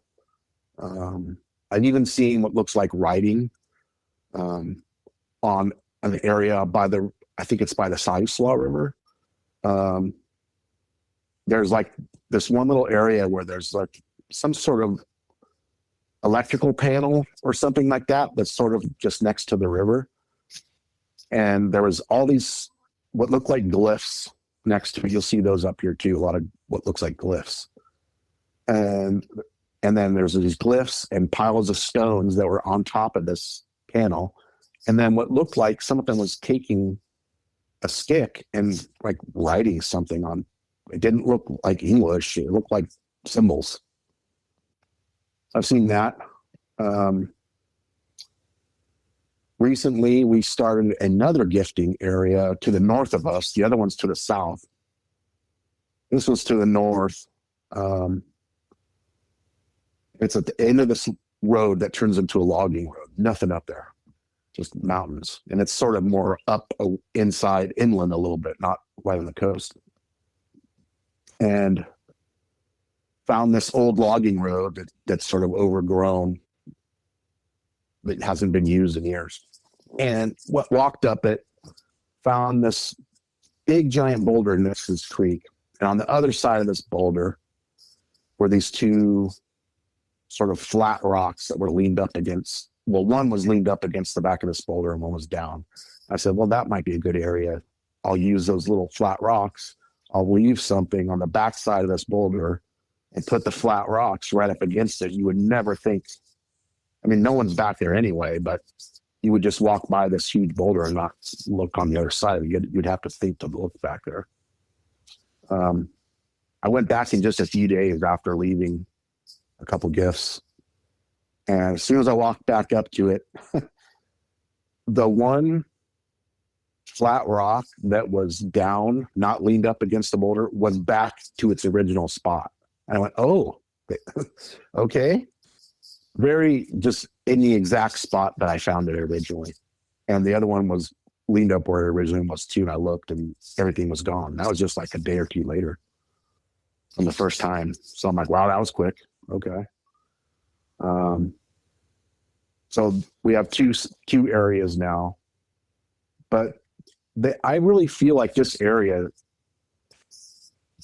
I've even seen what looks like writing on an area by I think it's by the Stanislaus River. There's like this one little area where there's like some sort of electrical panel or something like that that's sort of just next to the river. And there was all these what look like glyphs next to it. You'll see those up here too, a lot of what looks like glyphs. And then there's these glyphs and piles of stones that were on top of this panel. And then what looked like some of them was taking a stick and like writing something on. It didn't look like English. It looked like symbols. I've seen that. Recently, we started another gifting area to the north of us. The other one's to the south. This one's to the north. It's at the end of this road that turns into a logging road. Nothing up there, just mountains. And it's sort of more up inside, inland a little bit, not right on the coast. And found this old logging road that's sort of overgrown, that hasn't been used in years. And walked up it, found this big giant boulder next to this creek. And on the other side of this boulder were these two sort of flat rocks that were leaned up against. Well, one was leaned up against the back of this boulder and one was down. I said, well, that might be a good area. I'll use those little flat rocks. I'll leave something on the back side of this boulder and put the flat rocks right up against it. You would never think, I mean, no one's back there anyway, but you would just walk by this huge boulder and not look on the other side. You'd have to think to look back there. I went back in just a few days after leaving a couple gifts. And as soon as I walked back up to it, the one flat rock that was down, not leaned up against the boulder, was back to its original spot. And I went, oh, okay. Very just in the exact spot that I found it originally. And the other one was leaned up where it originally was too. And I looked and everything was gone. That was just like a day or two later from the first time. So I'm like, wow, that was quick. Okay. So we have two areas now, but I really feel like this area,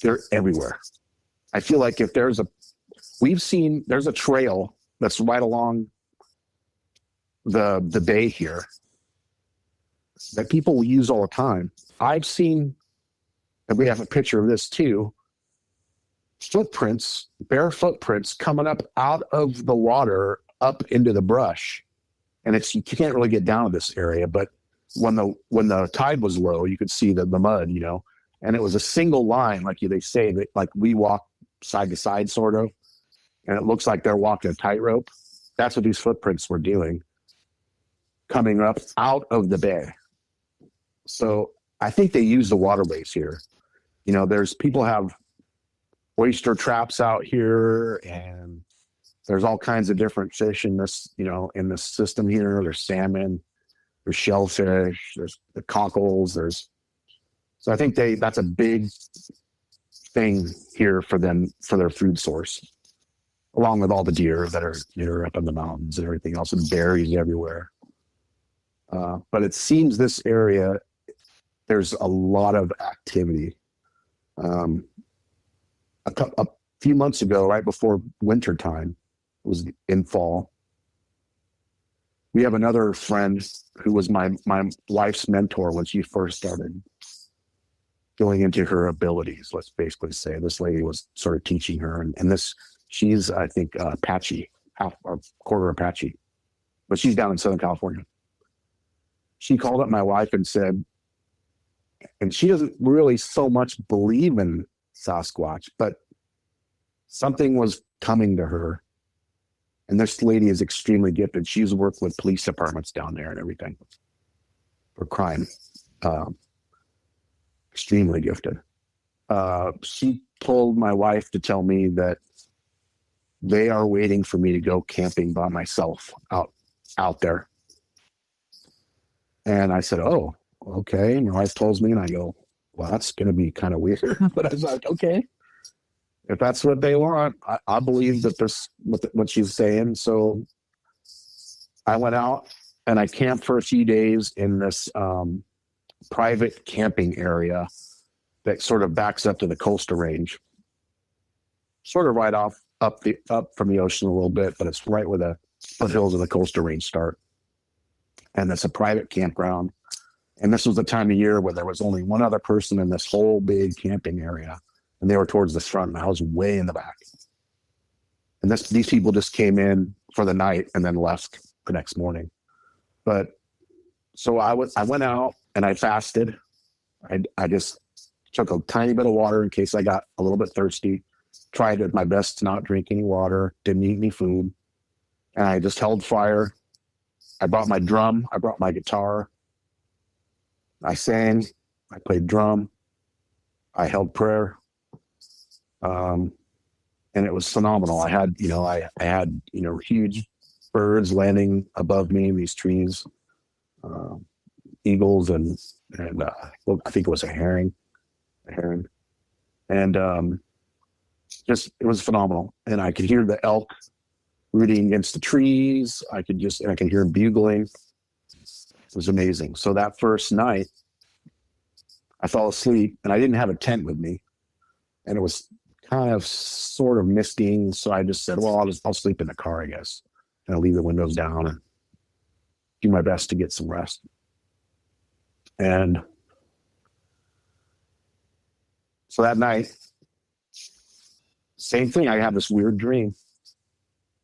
they're everywhere. I feel like if there's a trail that's right along the bay here that people will use all the time. I've seen, and we have a picture of this too, bare footprints coming up out of the water up into the brush. And you can't really get down to this area, but when the tide was low, you could see the mud, and it was a single line, like they say, that like we walk side to side sort of, and it looks like they're walking a tightrope. That's what these footprints were doing, coming up out of the bay. So I think they use the waterways here. There's people have oyster traps out here, and there's all kinds of different fish in this, in this system here. There's salmon, there's shellfish, there's the cockles, so I think that's a big thing here for them, for their food source, along with all the deer that are up in the mountains and everything else, and berries everywhere. But it seems this area, there's a lot of activity. A few months ago, right before winter time, it was in fall, we have another friend who was my wife's mentor when she first started going into her abilities. Let's basically say this lady was sort of teaching her, and this, she's, I think, Apache, half or quarter Apache, but she's down in Southern California. She called up my wife and said, and she doesn't really so much believe in Sasquatch, but something was coming to her. And this lady is extremely gifted. She's worked with police departments down there and everything for crime. Extremely gifted. She told my wife to tell me that they are waiting for me to go camping by myself out there. And I said, oh, okay. My wife tells me, and I go, well, that's going to be kind of weird. But I was like, okay, if that's what they want, I believe that this what she's saying. So I went out and I camped for a few days in this private camping area that sort of backs up to the coastal range, sort of right up from the ocean a little bit, but it's right where the foothills of the coastal range start. And it's a private campground. And this was the time of year where there was only one other person in this whole big camping area. And they were towards the front, and I was way in the back. And these people just came in for the night and then left the next morning. But so I went out and I fasted. I just took a tiny bit of water in case I got a little bit thirsty. Tried my best to not drink any water, didn't eat any food. And I just held fire. I brought my drum. I brought my guitar. I sang. I played drum. I held prayer. And it was phenomenal. I had huge birds landing above me in these trees, eagles and I think it was a heron, and just, it was phenomenal. And I could hear the elk rooting against the trees. I could hear them bugling. It was amazing. So that first night I fell asleep, and I didn't have a tent with me, and it was kind of sort of misting. So I just said, well, I'll sleep in the car, I guess. And I'll leave the windows down and do my best to get some rest. And so that night, same thing. I had this weird dream.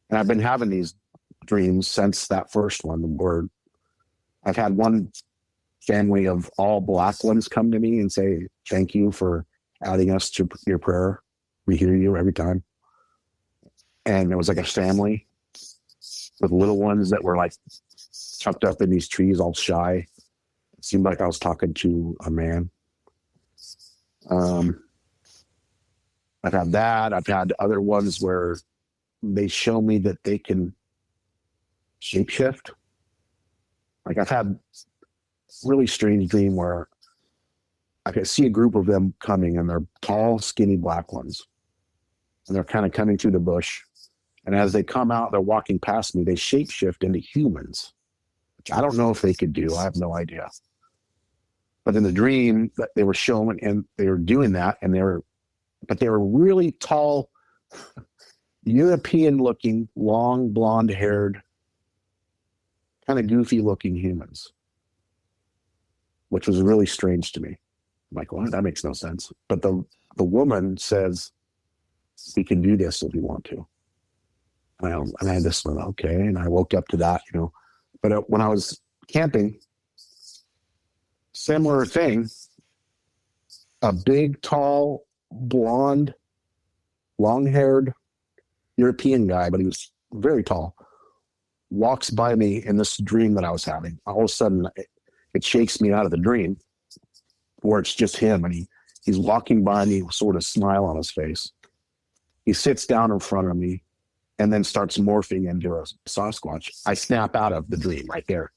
And I've been having these dreams since that first one, where I've had one family of all black ones come to me and say, thank you for adding us to your prayer. We hear you every time. And it was like a family with little ones that were like tucked up in these trees, all shy. It seemed like I was talking to a man. I've had that. I've had other ones where they show me that they can shapeshift. Like I've had a really strange dream where I could see a group of them coming, and they're tall, skinny black ones. And they're kind of coming through the bush. And as they come out, they're walking past me. They shapeshift into humans, which I don't know if they could do. I have no idea. But in the dream that they were showing, and they were doing that, and they were really tall, European-looking, long, blonde-haired, kind of goofy-looking humans, which was really strange to me. I'm like, well, that makes no sense. But the woman says, we can do this if we want to. And I just went, okay. And I woke up to that, But when I was camping, similar thing, a big, tall, blonde, long-haired European guy, but he was very tall, walks by me in this dream that I was having. All of a sudden, it shakes me out of the dream, where it's just him, and he's walking by me with sort of smile on his face. He sits down in front of me and then starts morphing into a Sasquatch. I snap out of the dream right there.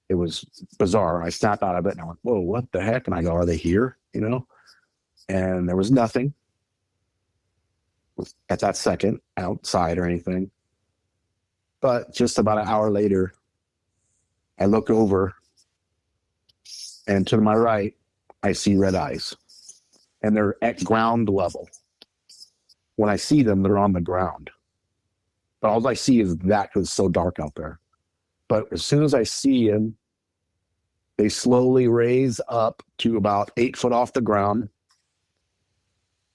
It was bizarre. I snap out of it and I went, whoa, what the heck? And I go, are they here? And there was nothing at that second outside or anything. But just about an hour later, I look over, and to my right, I see red eyes, and they're at ground level. When I see them, they're on the ground. But all I see is that, because it's so dark out there. But as soon as I see him, They slowly raise up to about 8 foot off the ground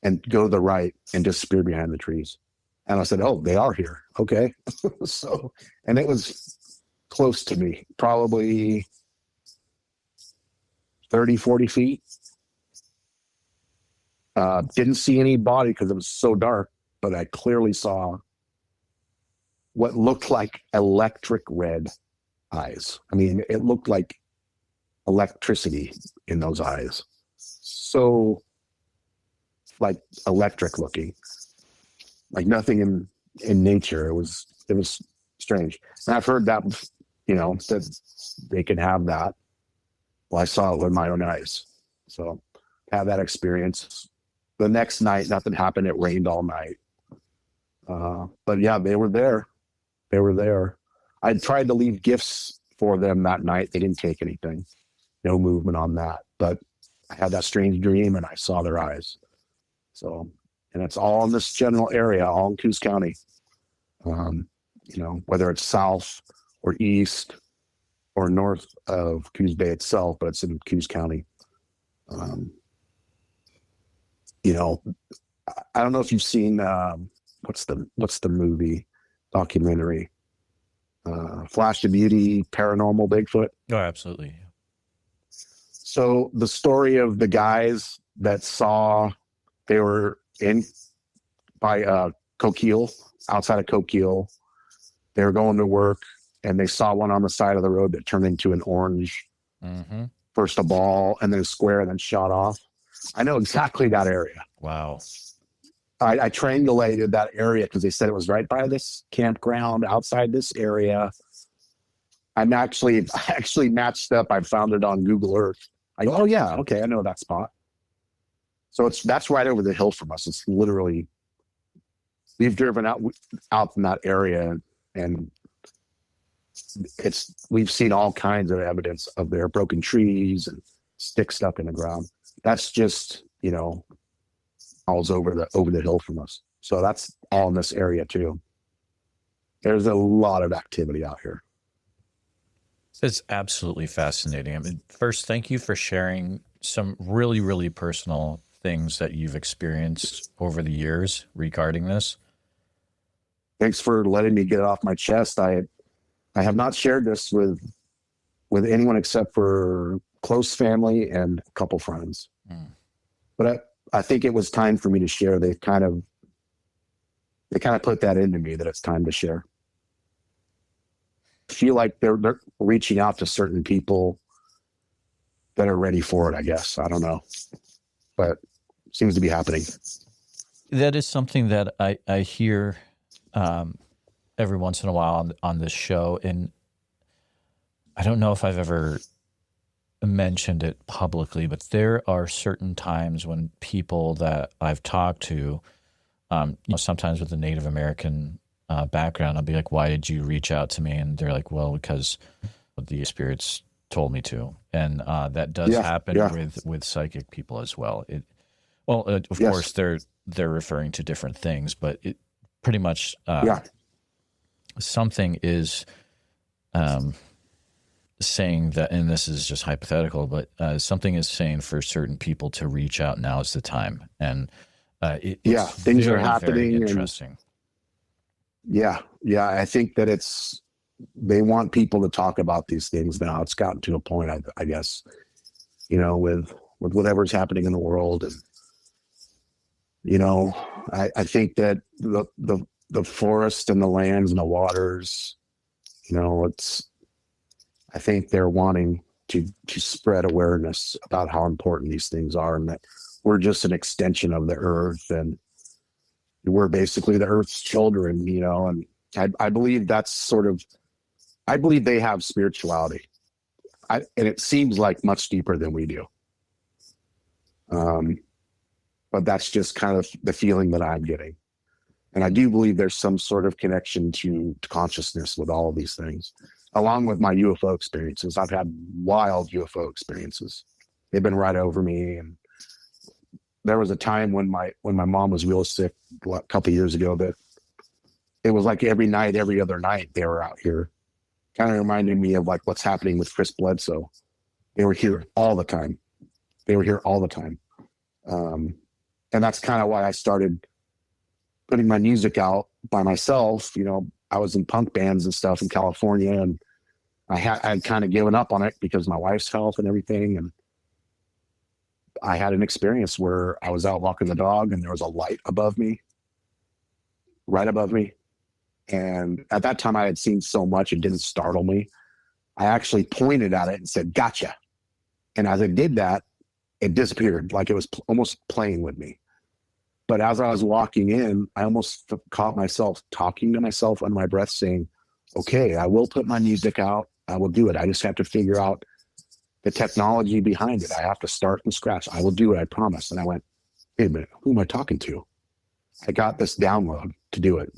and go to the right and disappear behind the trees. And I said, oh, they are here. Okay. So, and it was close to me, probably 30, 40 feet. Didn't see any body because it was so dark, but I clearly saw what looked like electric red eyes. I mean, it looked like electricity in those eyes. So, like electric looking, like nothing in nature. It was strange. And I've heard that, that they can have that. Well, I saw it with my own eyes. So have that experience. The next night, nothing happened. It rained all night. But yeah, they were there. They were there. I tried to leave gifts for them that night. They didn't take anything. No movement on that. But I had that strange dream and I saw their eyes. So, and it's all in this general area, all in Coos County. Whether it's south or east or north of Coos Bay itself, but it's in Coos County. I don't know if you've seen what's the movie documentary, Flash to Beauty, Paranormal Bigfoot. Oh, absolutely. So the story of the guys that saw, they were in by Coquille, outside of Coquille. They were going to work and they saw one on the side of the road that turned into an orange, first a ball and then a square and then shot off. I know exactly that area. Wow. I triangulated that area because they said it was right by this campground outside this area. I actually matched up. I found it on Google Earth. I go, oh yeah, okay, I know that spot. So that's right over the hill from us. It's literally, we've driven out in that area, and we've seen all kinds of evidence of their broken trees and sticks stuck in the ground. That's just, all's over the hill from us. So that's all in this area too. There's a lot of activity out here. It's absolutely fascinating. I mean, first, thank you for sharing some really, really personal things that you've experienced over the years regarding this. Thanks for letting me get it off my chest. I have not shared this with anyone except for close family and a couple friends. But I think it was time for me to share. They kind of put that into me that it's time to share. I feel like they're reaching out to certain people that are ready for it, I guess. I don't know. But it seems to be happening. That is something that I hear every once in a while on this show. And I don't know if I've ever mentioned it publicly, but there are certain times when people that I've talked to, sometimes with a Native American background, I'll be like, why did you reach out to me? And they're like, well, because the spirits told me to. And that does happen with psychic people as well. Of course, they're referring to different things, but it pretty much something is saying that, and this is just hypothetical, but something is saying for certain people to reach out. Now is the time. And things are happening. Very interesting. I think that they want people to talk about these things now. It's gotten to a point, I guess, with whatever's happening in the world. And, I think that the forest and the lands and the waters, I think they're wanting to spread awareness about how important these things are, and that we're just an extension of the earth, and we're basically the earth's children, and I believe I believe they have spirituality. And it seems like much deeper than we do. But that's just kind of the feeling that I'm getting. And I do believe there's some sort of connection to consciousness with all of these things. Along with my UFO experiences, I've had wild UFO experiences. They've been right over me. And there was a time when my mom was real sick a couple of years ago that it was like every night, every other night they were out here. Kind of reminded me of like what's happening with Chris Bledsoe. They were here all the time. And that's kind of why I started putting my music out by myself. You know, I was in punk bands and stuff in California, and I'd kind of given up on it because of my wife's health and everything. And I had an experience where I was out walking the dog and there was a light above me, right above me. And at that time I had seen so much, it didn't startle me. I actually pointed at it and said, "Gotcha." And as I did that, it disappeared, like it was almost playing with me. But as I was walking in, I almost caught myself talking to myself under my breath saying, "Okay, I will put my music out. I will do it. I just have to figure out the technology behind it. I have to start from scratch. I will do it. I promise." And I went, "Wait a minute, who am I talking to?" I got this download to do it.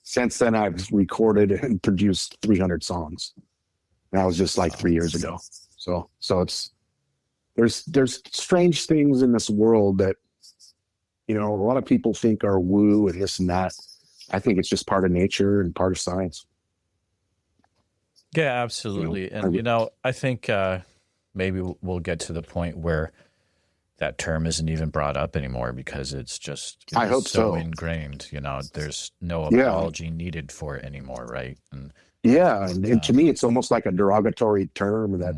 Since then, I've recorded and produced 300 songs. And that was just like 3 years ago. So it's, there's strange things in this world that, you know, a lot of people think are woo and this and that. I think it's just part of nature and part of science. Yeah, absolutely. And, I think maybe we'll get to the point where that term isn't even brought up anymore because it's just I hope so ingrained. There's no apology needed for it anymore, right? And to me, it's almost like a derogatory term that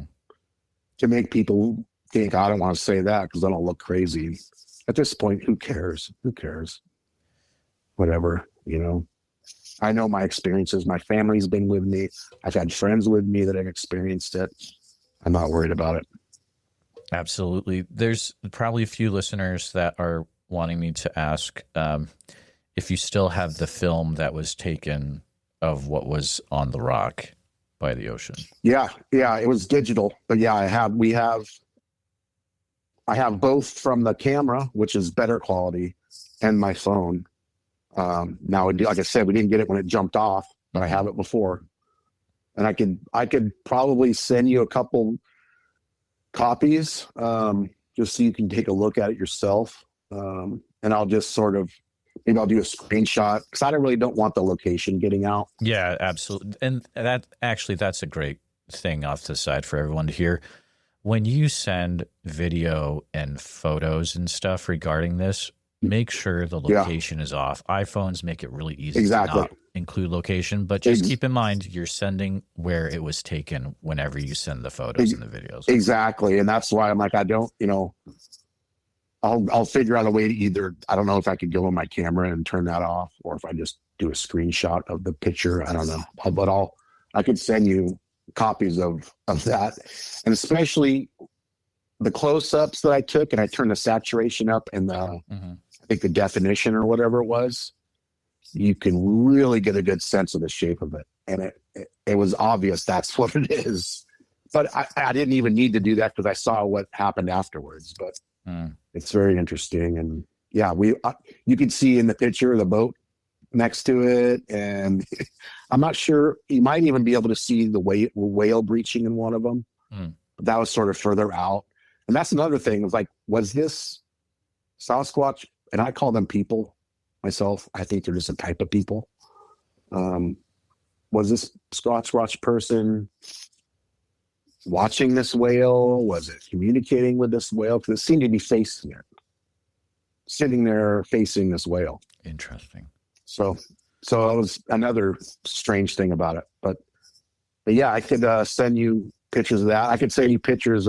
to make people think, I don't want to say that because I don't look crazy. At this point, who cares? Whatever, I know my experiences. My family's been with me. I've had friends with me that have experienced it. I'm not worried about it. Absolutely. There's probably a few listeners that are wanting me to ask if you still have the film that was taken of what was on the rock by the ocean. Yeah, it was digital, but I have both from the camera, which is better quality, and my phone. Now, like I said, we didn't get it when it jumped off, but I have it before, and I could probably send you a couple copies, just so you can take a look at it yourself. And I'll just maybe I'll do a screenshot because I don't want the location getting out. Yeah, absolutely. And that's a great thing off the side for everyone to hear. When you send video and photos and stuff regarding this, make sure the location is off. iPhones make it really easy to not include location, but just keep in mind you're sending where it was taken whenever you send the photos and the videos. Exactly. And that's why I'm like, I don't, I'll figure out a way to either, I don't know if I could go on my camera and turn that off, or if I just do a screenshot of the picture. I don't know. But I could send you copies of that. And especially the close-ups that I took, and I turned the saturation up and I think the definition or whatever it was, you can really get a good sense of the shape of it. And it was obvious that's what it is. But I didn't even need to do that because I saw what happened afterwards. But it's very interesting. And you can see in the picture the boat next to it. And I'm not sure, you might even be able to see the whale breaching in one of them. But that was sort of further out. And that's another thing. It was like, was this Sasquatch? And I call them people myself. I think they're just a type of people. Was this Sasquatch person watching this whale? Was it communicating with this whale? Because it seemed to be facing it, sitting there facing this whale. Interesting. So that was another strange thing about it. But I could send you pictures of that. I could send you pictures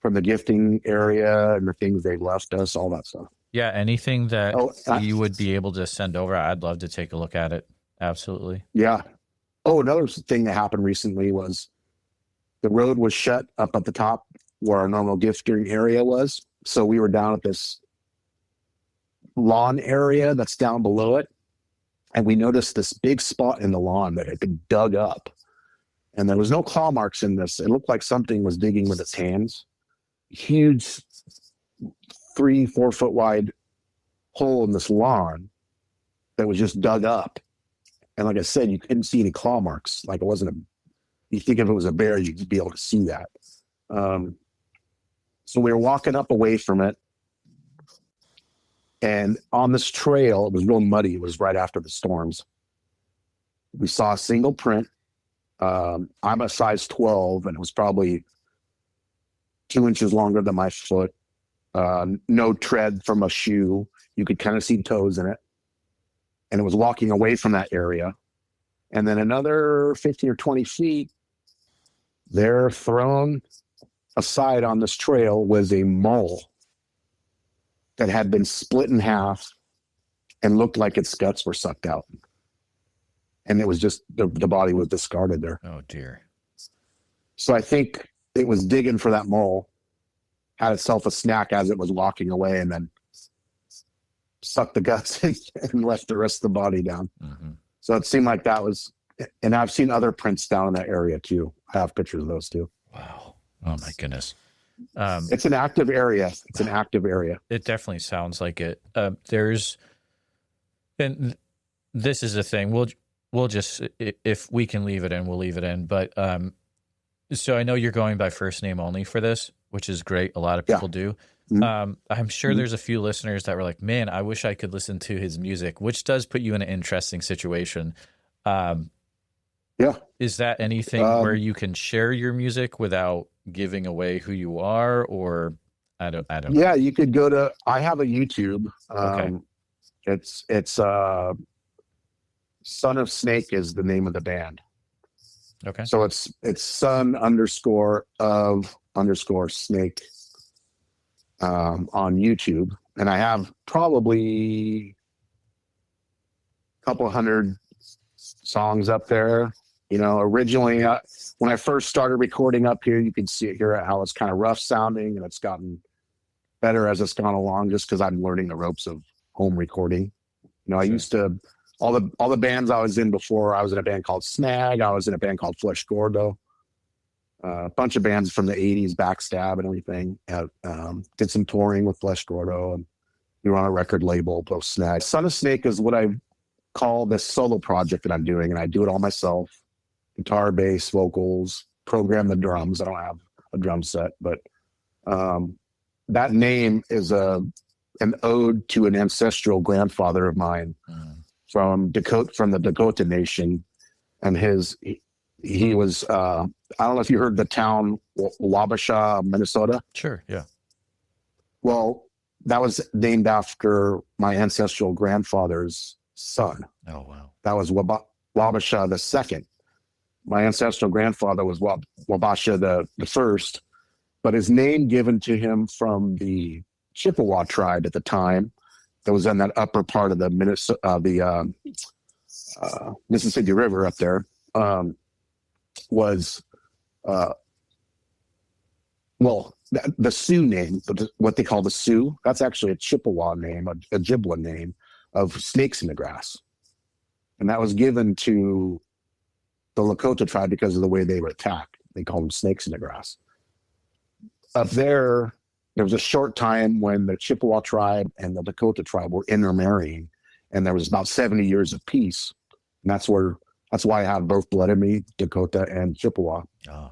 from the gifting area and the things they left us, all that stuff. Yeah, anything that you would be able to send over, I'd love to take a look at it. Absolutely. Yeah. Oh, another thing that happened recently was the road was shut up at the top where our normal gifting area was. So we were down at this lawn area that's down below it. And we noticed this big spot in the lawn that had been dug up. And there was no claw marks in this. It looked like something was digging with its hands. Huge 3-4 foot wide hole in this lawn that was just dug up. And like I said, you couldn't see any claw marks. Like it wasn't you think if it was a bear, you'd be able to see that. So we were walking up away from it. And on this trail, it was real muddy. It was right after the storms. We saw a single print. I'm a size 12, and it was probably 2 inches longer than my foot. No tread from a shoe. You could kind of see toes in it. And it was walking away from that area. And then another 15 or 20 feet, they're thrown aside on this trail was a mole that had been split in half and looked like its guts were sucked out. And it was just, the body was discarded there. Oh, dear. So I think it was digging for that mole, had itself a snack as it was walking away, and then sucked the guts and left the rest of the body down. Mm-hmm. So it seemed like that was, and I've seen other prints down in that area too. I have pictures of those too. Wow. Oh my goodness. It's an active area. It's an active area. It definitely sounds like it. And this is a thing. We'll just, if we can leave it in, we'll leave it in. But so I know you're going by first name only for this, which is great. A lot of people do. Mm-hmm. I'm sure there's a few listeners that were like, man, I wish I could listen to his music, which does put you in an interesting situation. Yeah. Is that anything where you can share your music without giving away who you are, or I don't know. Yeah, you could go to, I have a YouTube. Okay. It's Son of Snake is the name of the band. Okay. So it's son_of_snake on YouTube. And I have probably a couple hundred songs up there. You know, originally when I first started recording up here, you can hear how it's kind of rough sounding, and it's gotten better as it's gone along, just because I'm learning the ropes of home recording. You know, I used to, all the bands I was in before, I was in a band called Snag. I was in a band called Flesh Gordo. A bunch of bands from the 80s, Backstab and everything. Did some touring with Flesh Gordo, and we were on a record label, both Snag. Son of Snake is what I call this solo project that I'm doing, and I do it all myself. Guitar, bass, vocals, program the drums. I don't have a drum set, but that name is an ode to an ancestral grandfather of mine from the Dakota Nation, and he was I don't know if you heard the town Wabasha, Minnesota. Sure, yeah. Well, that was named after my ancestral grandfather's son. Oh wow. That was Wabasha the second. My ancestral grandfather was Wabasha the first, but his name given to him from the Chippewa tribe at the time that was in that upper part of the Mississippi River up there, was the Sioux name, what they call the Sioux. That's actually a Chippewa name, a Ojibwa name of snakes in the grass, and that was given to the Lakota tribe because of the way they were attacked. They called them snakes in the grass. Up there was a short time when the Chippewa tribe and the Dakota tribe were intermarrying, and there was about 70 years of peace. And that's why I have both blood in me, Dakota and Chippewa. Oh.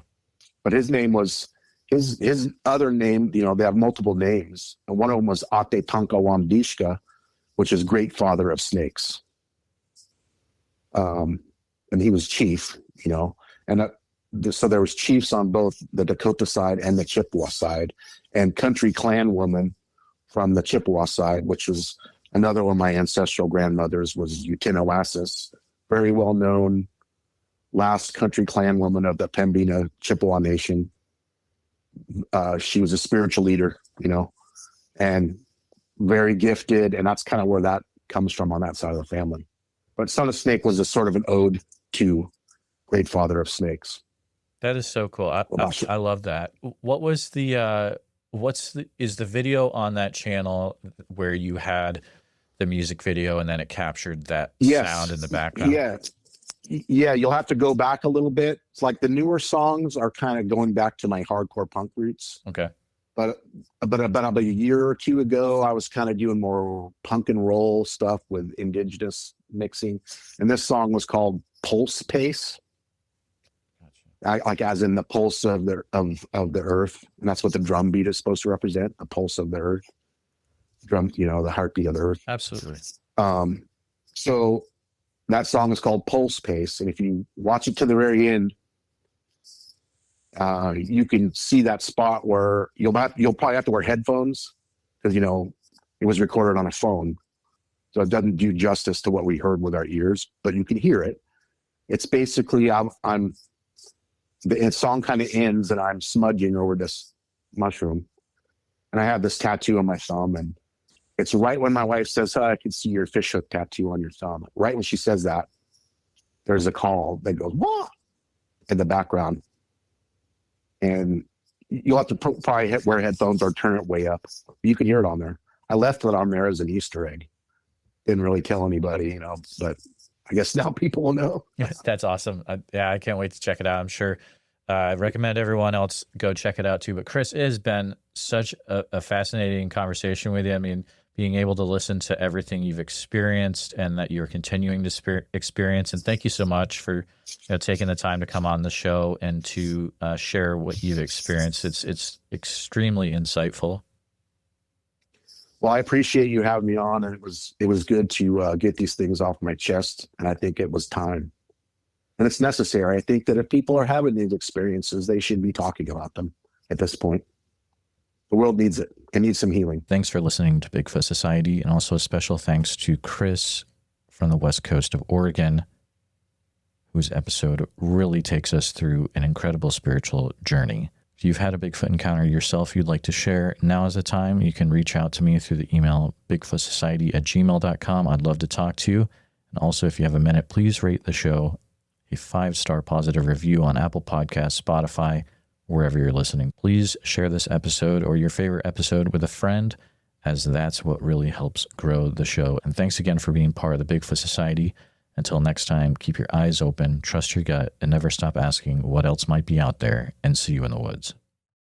But his name was his other name. You know, they have multiple names, and one of them was Ate Tanka Wamdishka, which is great father of snakes. And he was chief, you know, and so there was chiefs on both the Dakota side and the Chippewa side, and country clan woman from the Chippewa side, which was another one of my ancestral grandmothers, was Utinawasis, very well known last country clan woman of the Pembina Chippewa Nation. She was a spiritual leader, you know, and very gifted, and that's kind of where that comes from on that side of the family. But Son of Snake was a sort of an ode to great father of snakes. That is so cool. I love that. What was is the video on that channel where you had the music video and then it captured that sound in the background? Yeah. You'll have to go back a little bit. It's like the newer songs are kind of going back to my hardcore punk roots. Okay. But about a year or two ago, I was kind of doing more punk and roll stuff with indigenous mixing, and this song was called Pulse Pace. Gotcha. Like as in the pulse of the earth, and that's what the drum beat is supposed to represent, the pulse of the earth. Drum, you know, the heartbeat of the earth. Absolutely. So that song is called Pulse Pace, and if you watch it to the very end, you can see that spot where you'll probably have to wear headphones because, you know, it was recorded on a phone. So it doesn't do justice to what we heard with our ears, but you can hear it. It's basically, the song kind of ends and I'm smudging over this mushroom. And I have this tattoo on my thumb, and it's right when my wife says, "Oh, I can see your fishhook tattoo on your thumb." Right when she says that, there's a call that goes, "Wah!" in the background. And you'll have to probably wear headphones or turn it way up. You can hear it on there. I left it on there as an Easter egg. Didn't really tell anybody, you know, but I guess now people will know. That's awesome. I can't wait to check it out. I'm sure I recommend everyone else go check it out too. But Chris, it has been such a fascinating conversation with you. I mean, being able to listen to everything you've experienced and that you're continuing to experience. And thank you so much for taking the time to come on the show and to share what you've experienced. It's extremely insightful. Well, I appreciate you having me on, and it was good to get these things off my chest, and I think it was time. And it's necessary. I think that if people are having these experiences, they should be talking about them at this point. The world needs it. It needs some healing. Thanks for listening to Bigfoot Society, and also a special thanks to Chris from the west coast of Oregon, whose episode really takes us through an incredible spiritual journey. If you've had a Bigfoot encounter yourself you'd like to share, now is the time. You can reach out to me through the email bigfootsociety@gmail.com. I'd love to talk to you. And also, if you have a minute, please rate the show a 5-star positive review on Apple Podcasts, Spotify, wherever you're listening. Please share this episode or your favorite episode with a friend, as that's what really helps grow the show. And thanks again for being part of the Bigfoot Society. Until next time, keep your eyes open, trust your gut, and never stop asking what else might be out there, and see you in the woods.